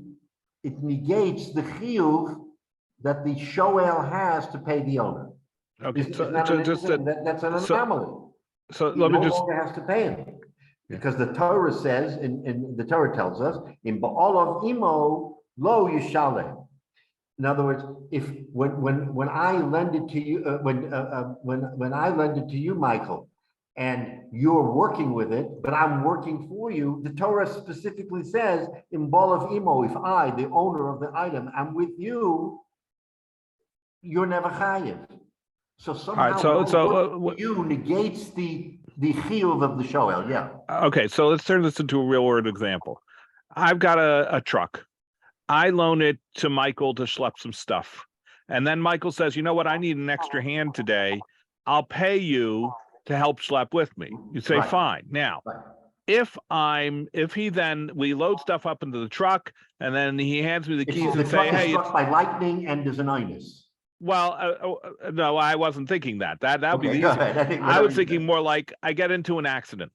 it negates the chiyuv that the shoel has to pay the owner. Okay, That's an anomaly. So He let me no just, longer has to pay him. Because the Torah says, in the Torah tells us, in ba'olav imo lo yishalem. In other words, if when I lend it to you, when I lend it to you, Michael, and you're working with it, but I'm working for you, the Torah specifically says in ba'olav imo, if I, the owner of the item, am with you, you're never chayiv. So somehow you negates the chiyuv of the shoel. Yeah. okay, so let's turn this into a real world example. I've got a truck. I loan it to Michael to schlep some stuff. And then Michael says, you know what, I need an extra hand today. I'll pay you to help schlep with me. You say, Right. fine. Now, Right. we load stuff up into the truck and then he hands me the keys The and truck say, is hey, struck by lightning and there's an inus. well, no, I wasn't thinking that. That'd be the go easy. ahead. I was thinking more like I get into an accident.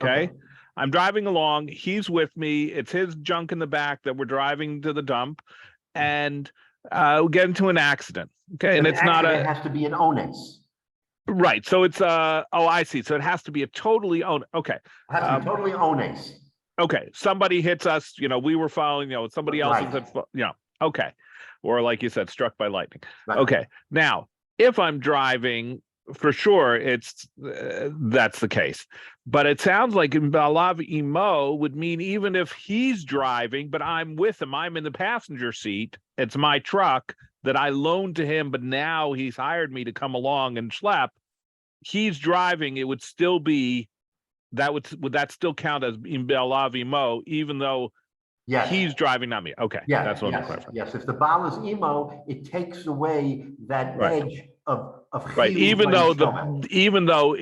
Okay. I'm driving along. He's with me. It's his junk in the back that we're driving to the dump, and we get into an accident. Okay, and it's not It has to be an onus. right. So it's I see. So it has to be a totally own. Okay. It has to be totally onus. Okay. Somebody hits us. We were following. Somebody else Right. is. Okay. Or like you said, struck by lightning. Right. Okay. Now, if I'm driving, for sure, it's that's the case. But it sounds like in Balav Imo would mean even if he's driving, but I'm with him, I'm in the passenger seat. It's my truck that I loaned to him, but now he's hired me to come along and schlep. He's driving. It would still be would that still count as in Balav Imo, even though Yes. he's driving, not me. Okay. Yeah, That's what I'm yes, clarifying. yes. If the Baal is emo, it takes away that Right. edge of Right. chiyuv Even though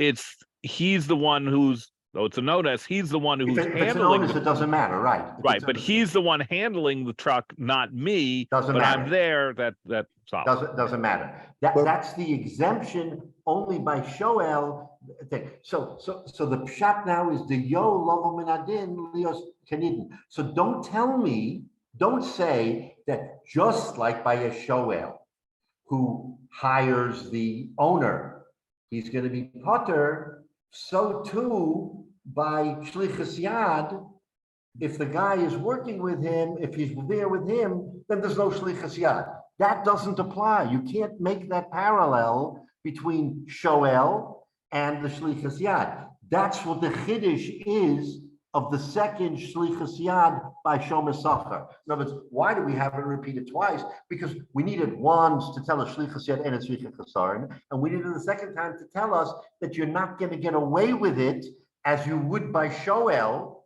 he's the one who's, though it's a notice, he's the one who's if it's an handling onus, it doesn't matter, right? right, but he's the one handling the truck, not me. Doesn't but matter. I'm there. That's solid. doesn't matter. That's the exemption only by shoel thing. So the pshat now is the yo lovo minadin lios kanidin. So don't say that just like by a shoel who hires the owner, he's going to be potter. So too by shlichus yad, if the guy is working with him, if he's there with him, then there's no shlichus yad. That doesn't apply. You can't make that parallel between shoel and the shlichus yad. That's what the chiddush is of the second shlichus yad by shomer sachar. In other words, why do we have it repeated twice? Because we needed once to tell a shlichus yad and a shlichus chasaron, and we needed the second time to tell us that you're not going to get away with it as you would by shoel.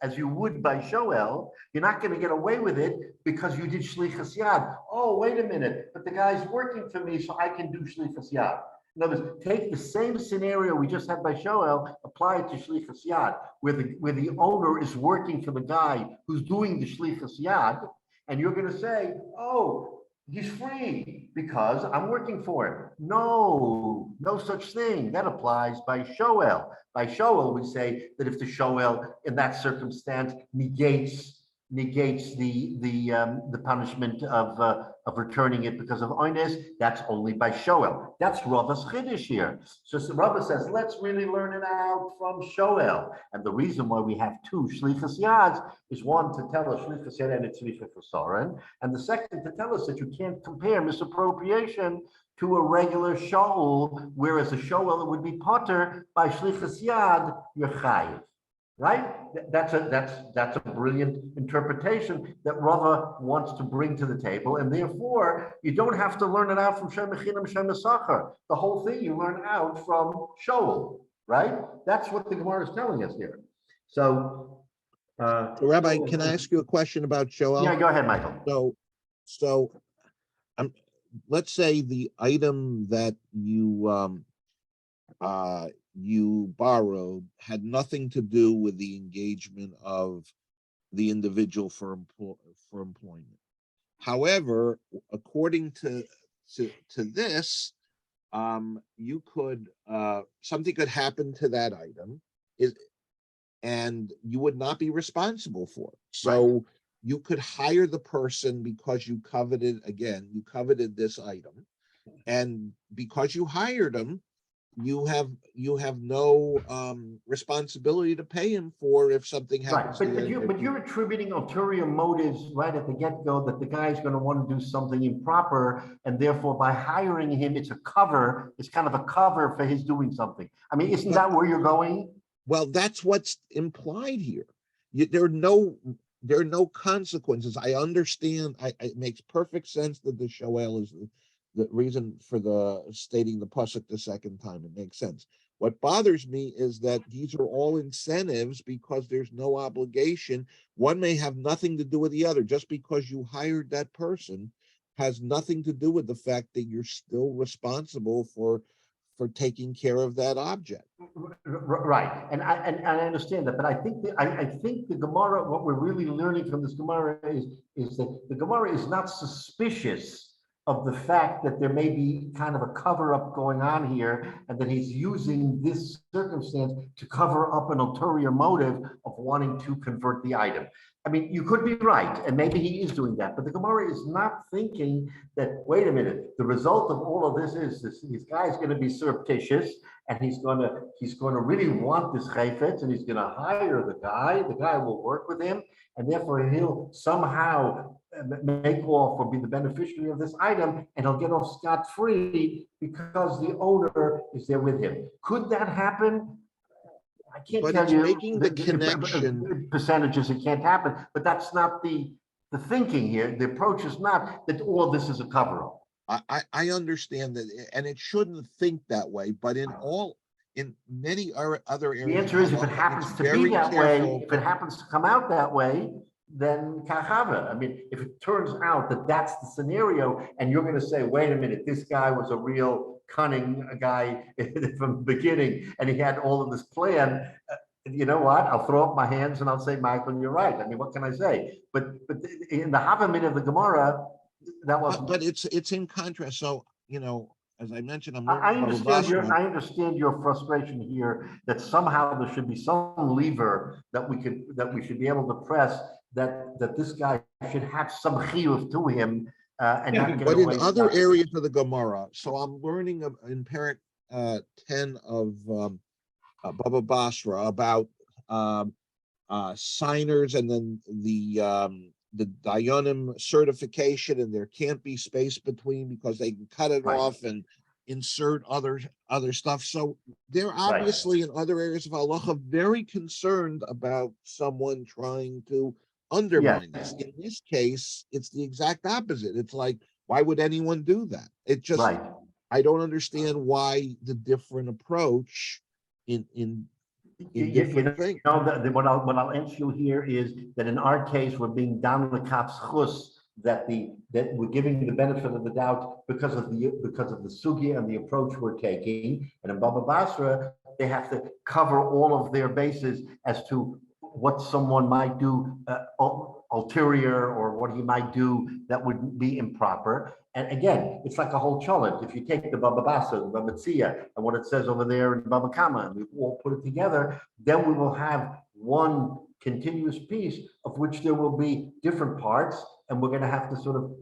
You're not going to get away with it because you did shlichus yad. Oh, wait a minute, but the guy's working for me, so I can do shlichus yad. In other words, take the same scenario we just had by shoel, apply it to shlichus yad, where the owner is working for the guy who's doing the shlichus yad, and you're going to say, oh, he's free because I'm working for him. No such thing. That applies by shoel. By shoel, we say that if the shoel in that circumstance negates negates the punishment of returning it because of oines. That's only by shoel. That's Rava's chiddush here. So Rava says, let's really learn it out from shoel. And the reason why we have two shlichus yads is one to tell us shlichus yad and it's shlichus for and the second to tell us that you can't compare misappropriation to a regular shoel, whereas a shoel would be potter by shlichus yad you're chayiv. Right? That's a brilliant interpretation that Rava wants to bring to the table, and therefore you don't have to learn it out from Shem Mechinam Shem Mesachar. The whole thing you learn out from Shoel, right? That's what the Gemara is telling us here. So, Rabbi, can I ask you a question about Shoel? Yeah, go ahead, Michael. So, let's say the item that you borrowed had nothing to do with the engagement of the individual for employment. However, according to this, you could something could happen to that item, and you would not be responsible for it. So right. You could hire the person because you coveted this item, and because you hired him, you have no responsibility to pay him for if something happens. Right, but you're attributing ulterior motives right at the get-go that the guy's going to want to do something improper, and therefore by hiring him, it's kind of a cover for his doing something. I mean, isn't that where you're going? Well, that's what's implied here. There are no consequences. I understand. It makes perfect sense that the shoel is the reason for the stating the pasuk the second time. It makes sense. What bothers me is that these are all incentives because there's no obligation. One may have nothing to do with the other. Just because you hired that person has nothing to do with the fact that you're still responsible for taking care of that object. Right, and I understand that, but I think the Gemara, what we're really learning from this Gemara is that the Gemara is not suspicious of the fact that there may be kind of a cover-up going on here, and that he's using this circumstance to cover up an ulterior motive of wanting to convert the item. I mean, you could be right, and maybe he is doing that, but the Gemara is not thinking that, wait a minute, the result of all of this is this guy's going to be surreptitious, and he's going to really want this chayfetz, and he's going to hire the guy will work with him, and therefore he'll somehow make off or be the beneficiary of this item, and he'll get off scot-free because the owner is there with him. Could that happen? I can't tell you making the connection percentages. It can't happen, but that's not the thinking here. The approach is not that all this is a cover-up. I understand that, and it shouldn't think that way. But in many other areas, the answer is if it happens to be that way, if it happens to come out that way, then kachava. I mean, if it turns out that that's the scenario, and you're going to say, wait a minute, this guy was a real cunning guy from the beginning, and he had all of this plan. You know what? I'll throw up my hands and I'll say, Michael, you're right. I mean, what can I say? But in the Havamid of the Gemara, that wasn't. But it's in contrast. So, as I mentioned, I understand your frustration here that somehow there should be some lever that we should be able to press that this guy should have some chiyuv to him. But in other areas of the Gemara, so I'm learning in Parak 10 of Bava Basra about signers, and then the Dayanim certification, and there can't be space between because they can cut it off and insert other stuff. So they're obviously in other areas of halacha very concerned about someone trying to undermine this. In this case, it's the exact opposite. It's like, why would anyone do that? It just, I don't understand why the different approach in different things. What I'll answer you here is that in our case, we're being down the kap's chus, that we're giving the benefit of the doubt because of the sugya and the approach we're taking. And in Bava Basra, they have to cover all of their bases as to what someone might do ulterior, or what he might do that would be improper. And again, it's like a whole cholent. If you take the Bava Basra, the Bava Metzia, and what it says over there in Bava Kama, and we all put it together, then we will have one continuous piece of which there will be different parts, and we're going to have to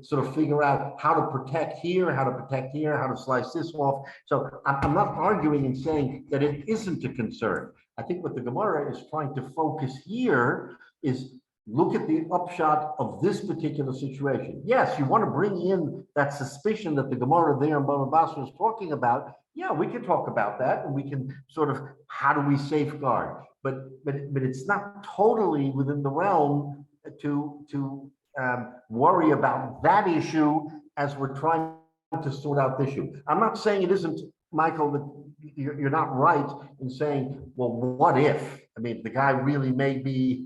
sort of figure out how to protect here, how to protect here, how to slice this off. So I'm not arguing and saying that it isn't a concern. I think what the Gemara is trying to focus here is look at the upshot of this particular situation. Yes, you want to bring in that suspicion that the Gemara there in Bava Basra is talking about. Yeah, we can talk about that, and we can sort of, how do we safeguard? But it's not totally within the realm to worry about that issue as we're trying to sort out this issue. I'm not saying it isn't, Michael, that you're not right in saying, well, what if? I mean, the guy really may be,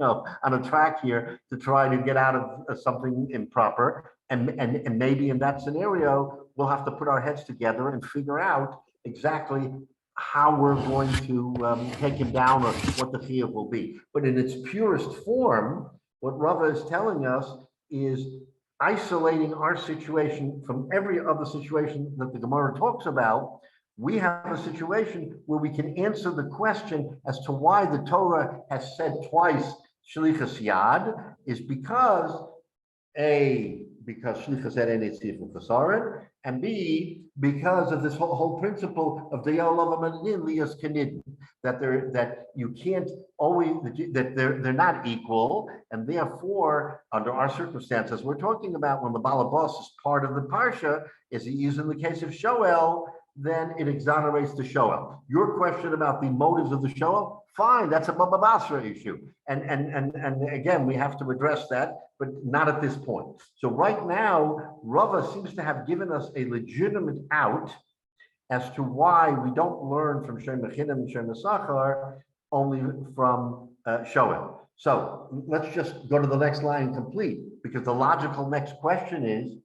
on a track here to try to get out of something improper. And maybe in that scenario, we'll have to put our heads together and figure out exactly how we're going to take him down or what the chiyuv will be. But in its purest form, what Rava is telling us is isolating our situation from every other situation that the Gemara talks about. We have a situation where we can answer the question as to why the Torah has said twice shlichus yad is because because shlichus yad ain't tzivur chasaron, and B, because of this whole principle of the Ya'alav Amadin Lias Kanidin, that you can't always, that they're not equal, and therefore, under our circumstances, we're talking about when the Balabas is part of the Parsha, is he used in the case of Shoel, then it exonerates the Shoel. Your question about the motives of the Shoel, fine, that's a Bava Basra issue. And again, we have to address that, but not at this point. So right now, Rava seems to have given us a legitimate out as to why we don't learn from Shem Mechinim and Shem Mesachar, only from Shoel. So let's just go to the next line complete, because the logical next question is,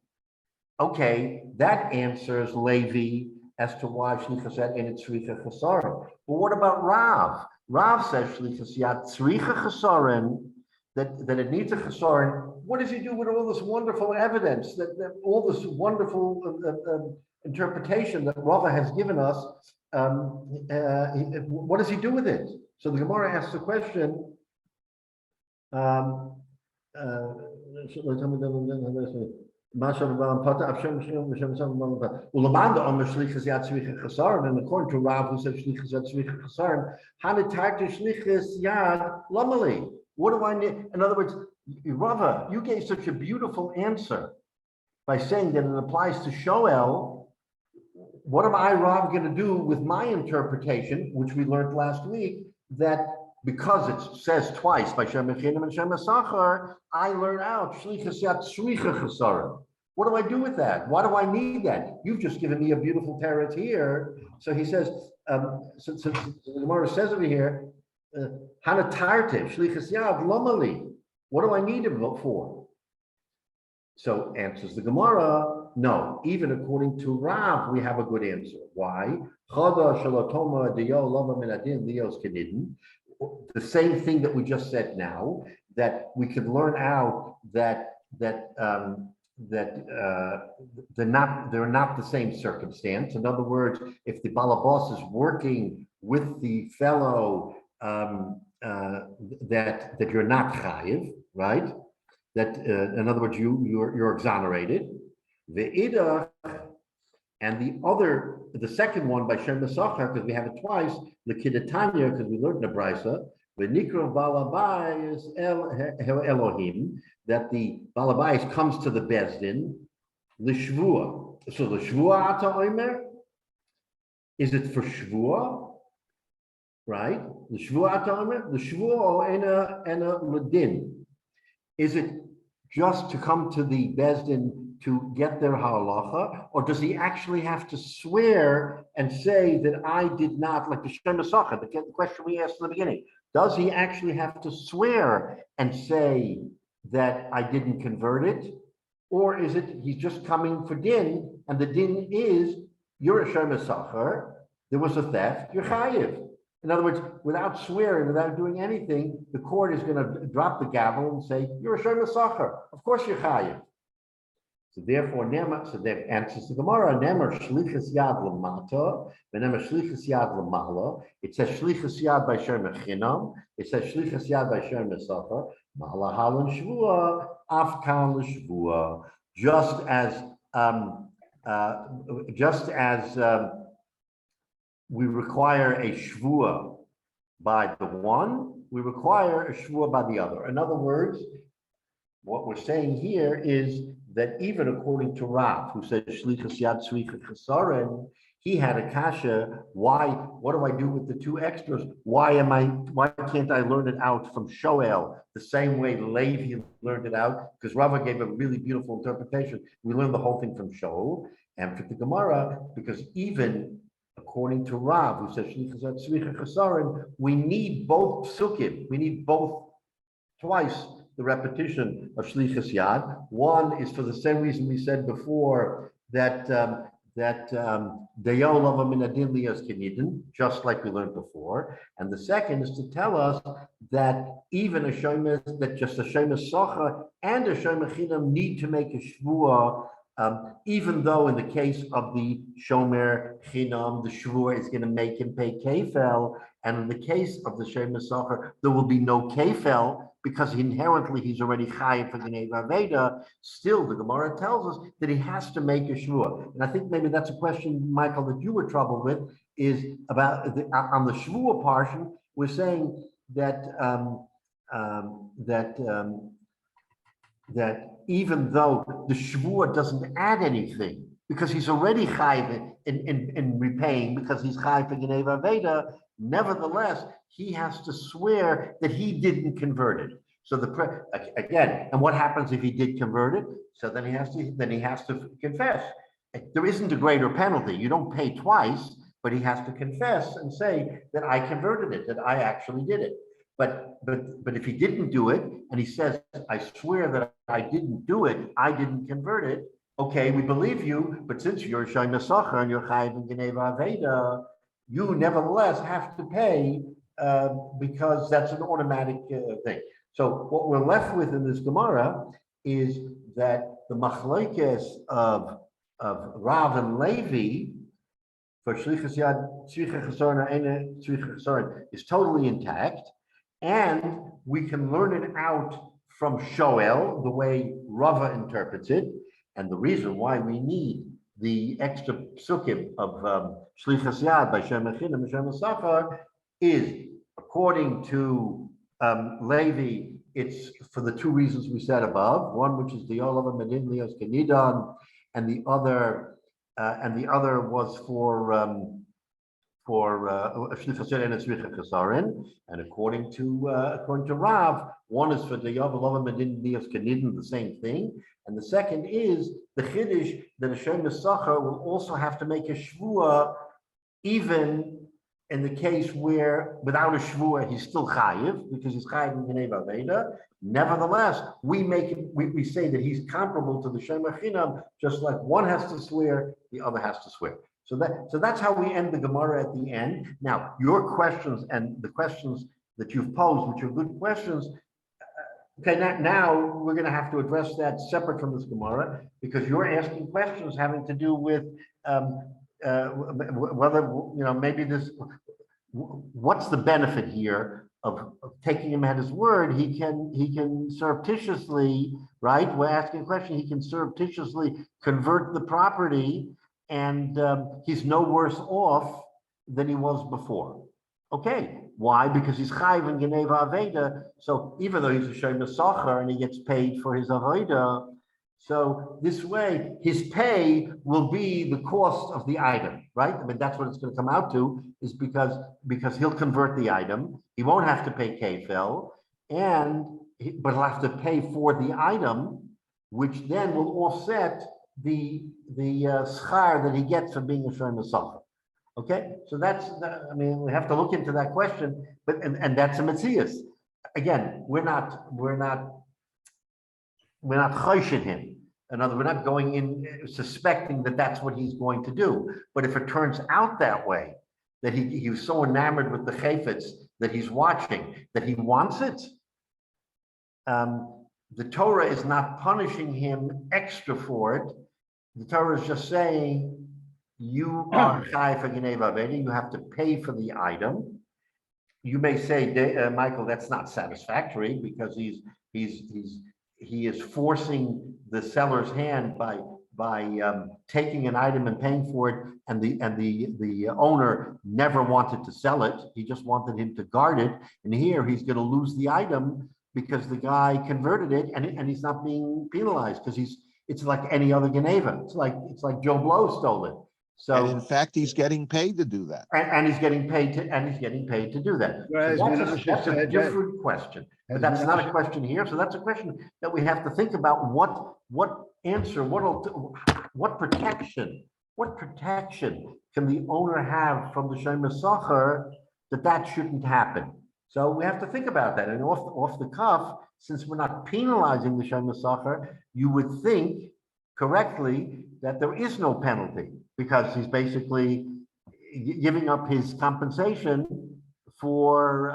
okay, that answers Levi as to why shlichus yad ain't tzricha chasaron. But what about Rav? Rav says shlichus yad tzricha chasaron, that it needs a chasaron. What does he do with all this wonderful evidence, that all this wonderful interpretation that Rava has given us? What does he do with it? So the Gemara asks the question. And according to Rav, who says shlichus yad tzricha chasaron, hanitarta shlichus yad lamali. What do I need? In other words, Rava, you gave such a beautiful answer by saying that it applies to Shoel. What am I, Rav, going to do with my interpretation, which we learned last week, that because it says twice by Shem Mechinim and Shem Mesachar, I learn out shlichus yad tzricha chasaron. What do I do with that? Why do I need that? You've just given me a beautiful teretz here. So he says, so the Gemara says over here, Hanatartiv shlichus yad lomali. What do I need him for? So answers the Gemara, no. Even according to Rav, we have a good answer. Why? The same thing that we just said now, that we could learn out that they're not the same circumstance. In other words, if the balabas is working with the fellow that you're not chayiv, right? That in other words, you're exonerated. The ida and the second one by Shem Mesachar, because we have it twice, the Kidatanya, because we learned in the Brisa, the Nikra Balabais Elohim, that the Balabais comes to the Bezdin, the Shvua. So the Shvua Ata Omer, is it for Shvua? Right? The Shvua Ata Omer, the Shvua or Ena Ladin. Is it just to come to the Bezdin to get their halacha, or does he actually have to swear and say that I did not, like the Shem Mesachar, the question we asked in the beginning, does he actually have to swear and say that I didn't convert it? Or is it he's just coming for din, and the din is, you're a Shem Mesachar, there was a theft, you're chayiv. In other words, without swearing, without doing anything, the court is going to drop the gavel and say, you're a Shem Mesachar, of course you're chayiv. So therefore, so that answers the Gemara. Nemer shlichus yad lamata, v'nemer shlichus yad lamala. It says shlichus yad by shem chinam. It says shlichus yad by shem sacher. Mahala halon shvua, afkan l'shvua. Just as we require a shvua by the one, we require a shvua by the other. In other words, what we're saying here is that even according to Rav, who said shlichus yad tzricha chesaron, he had a kasha. What do I do with the two extras? Why can't I learn it out from Shoel the same way Levi learned it out? Because Rava gave a really beautiful interpretation. We learned the whole thing from Shoel, and for the Gemara, because even according to Rav, who says shlichus yad tzricha chesaron, we need both psukim. We need both twice the repetition of shlichus yad. One is for the same reason we said before, that just like we learned before. And the second is to tell us that even a shomer, that just a shomer socha and a shomer chinam need to make a shvua, even though in the case of the shomer chinam, the shvua is going to make him pay kefel, and in the case of the shomer socha, there will be no kefel, because inherently he's already chayiv for Gnei Vaveda. Still, the Gemara tells us that he has to make a shvua. And I think maybe that's a question, Michael, that you were troubled with, is about on the shvua portion. We're saying that that even though the shvua doesn't add anything, because he's already chayiv in repaying, because he's chayiv for Gnei Vaveda, nevertheless, he has to swear that he didn't convert it. So again, and what happens if he did convert it? So then he has to confess. There isn't a greater penalty. You don't pay twice, but he has to confess and say that I converted it, that I actually did it. But if he didn't do it, and he says, I swear that I didn't do it, I didn't convert it, okay, we believe you, but since you're shayim sacher and you're chayiv in Gnei Vaveda, you nevertheless have to pay, because that's an automatic thing. So what we're left with in this Gemara is that the machlokes of Rav and Levi for shlichus yad tzricha chesaron and tzricha chesaron is totally intact, and we can learn it out from Shoel the way Rava interprets it. And the reason why we need the extra psukim of shlichus yad by shem chinam and shem sacher is, according to Levi, it's for the two reasons we said above. One, which is the olav medin lios kenidan, and the other was for shlichus yad and tzricha chesaron. And according to Rav, one is for the olav medin lios kenidan, the same thing, and the second is the chiddush that a shomer sacher will also have to make a shvua, even in the case where without a shvua he's still chayiv, because he's chayiv in Gnei Vaveda. Nevertheless, we say that he's comparable to the shomer chinam, just like one has to swear, the other has to swear. So that's how we end the Gemara at the end. Now, your questions and the questions that you've posed, which are good questions. Okay, now we're going to have to address that separate from this Gemara, because you're asking questions having to do with whether, maybe this, what's the benefit here of taking him at his word? He can surreptitiously, right? We're asking a question. He can surreptitiously convert the property, and he's no worse off than he was before. Okay, why? Because he's chayiv in Gnei Vaveda. So even though he's a shomer sacher and he gets paid for his avoda, so this way his pay will be the cost of the item, right? I mean, that's what it's going to come out to, is because he'll convert the item. He won't have to pay kefel, but he'll have to pay for the item, which then will offset the schar that he gets for being a shomer sacher. Okay, so we have to look into that question, but and that's a metzias. Again, we're not choshen him. In other words, we're not going in suspecting that that's what he's going to do. But if it turns out that way, that he was so enamored with the chayfetz that he's watching, that he wants it, the Torah is not punishing him extra for it. The Torah is just saying, you are chayav for Geneva Aveda, you have to pay for the item. You may say, Michael, that's not satisfactory because he is forcing the seller's hand by taking an item and paying for it, and the owner never wanted to sell it. He just wanted him to guard it. And here he's going to lose the item because the guy converted it, and he's not being penalized because it's like any other Geneva. It's like Joe Blow stole it. So, And in fact, he's getting paid to do that. and he's getting paid to do that. Whereas So Menashe that's a said different question. But as that's not a Menashe- question here. So that's a question that we have to think about. What answer? What protection can the owner have from the Shomer Sacher that shouldn't happen? So we have to think about that. And off the cuff, since we're not penalizing the Shomer Sacher, you would think correctly that there is no penalty because he's basically giving up his compensation for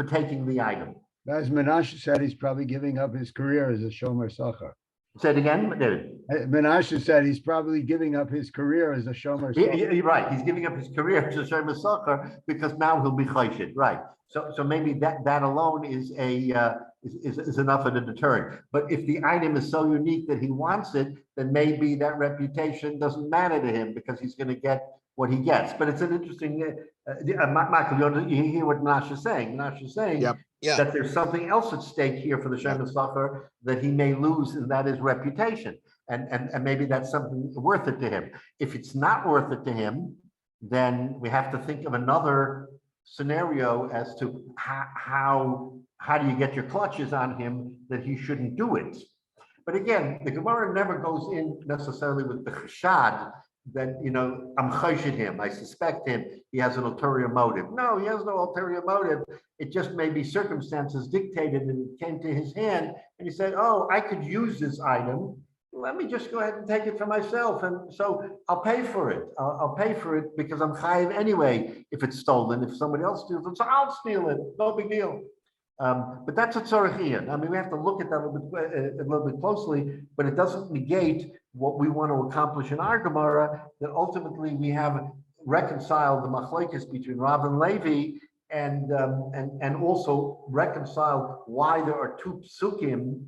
taking the item. As Menashe said, he's probably giving up his career as a Shomer Sacher. Say it again, David. Menashe said he's probably giving up his career as a Shomer Sacher. You're right. He's giving up his career as a Shomer Sacher because now he'll be chayshit. Right. So maybe that alone is enough of a deterrent. But if the item is so unique that he wants it, then maybe that reputation doesn't matter to him because he's going to get what he gets. But it's an interesting, Michael, you hear what Menashe is saying. Menashe is saying that there's something else at stake here for the Shomer Sacher that he may lose, and that is reputation. And maybe that's something worth it to him. If it's not worth it to him, then we have to think of another scenario as to how do you get your clutches on him that he shouldn't do it. But again, the Gemara never goes in necessarily with the chashad that, I'm chayshid him, I suspect him, he has an ulterior motive. No, he has no ulterior motive. It just may be circumstances dictated and it came to his hand and he said, oh, I could use this item. Let me just go ahead and take it for myself. And so I'll pay for it. I'll pay for it because I'm chayiv anyway if it's stolen. If somebody else steals it, so I'll steal it. No big deal. But that's a tzorach. I mean, we have to look at that a little bit closely, but it doesn't negate what we want to accomplish in our Gemara, that ultimately we have reconciled the machlokes between Rav and Levi and also reconciled why there are two psukim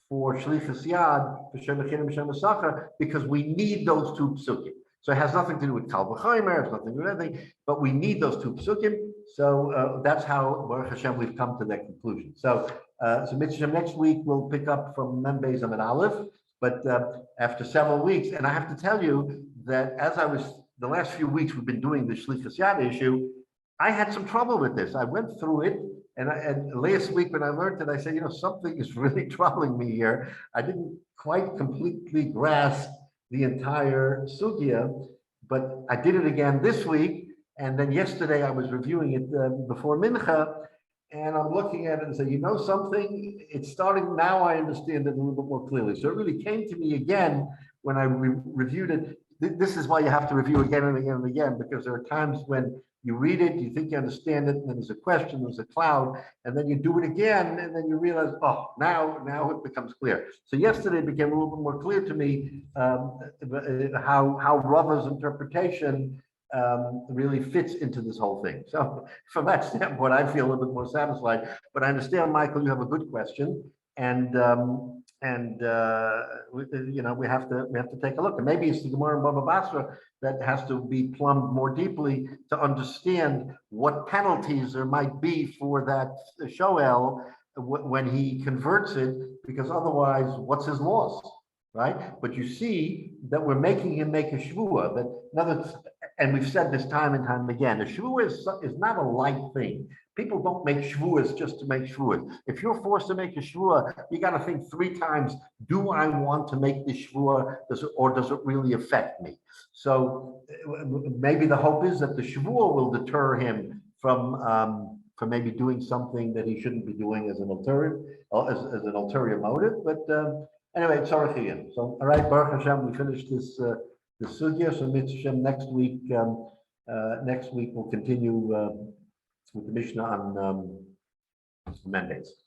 for Shlichus Yad, for Shem Mechinim, Shomer Sacher, because we need those two psukim. So it has nothing to do with Kal V'chomer, it has nothing to do with anything, but we need those two psukim. So that's how, Baruch Hashem, we've come to that conclusion. So Mitzvah next week we'll pick up from Mem Beis Amud Aleph, but after several weeks, and I have to tell you that as the last few weeks we've been doing the Shlichus Yad issue, I had some trouble with this. I went through it. And last week when I learned it, I said, something is really troubling me here. I didn't quite completely grasp the entire sugya, but I did it again this week. And then yesterday I was reviewing it before Mincha, and I'm looking at it and say, something, it's starting, now I understand it a little bit more clearly. So it really came to me again when I reviewed it. This is why you have to review again and again and again, because there are times when you read it, you think you understand it, and then there's a question, there's a cloud, and then you do it again, and then you realize, oh, now it becomes clear. So yesterday it became a little bit more clear to me how Rava's interpretation really fits into this whole thing. So from that standpoint, I feel a little bit more satisfied. But I understand, Michael, you have a good question, and we have to take a look. And maybe it's the Gemara in Bava Basra that has to be plumbed more deeply to understand what penalties there might be for that shoel when he converts it, because otherwise, what's his loss, right? But you see that we're making him make a shvua. And we've said this time and time again, a shvua is not a light thing. People don't make shvuas just to make shvuas. If you're forced to make a shvua, you got to think 3 times, do I want to make this shvua, or does it really affect me? So maybe the hope is that the shvua will deter him from maybe doing something that he shouldn't be doing as an ulterior motive. But anyway, it's Tzorach. So, all right, Baruch Hashem, we finished this sugya. So Mitzvah next week we'll continue with the Mishnah on Mondays.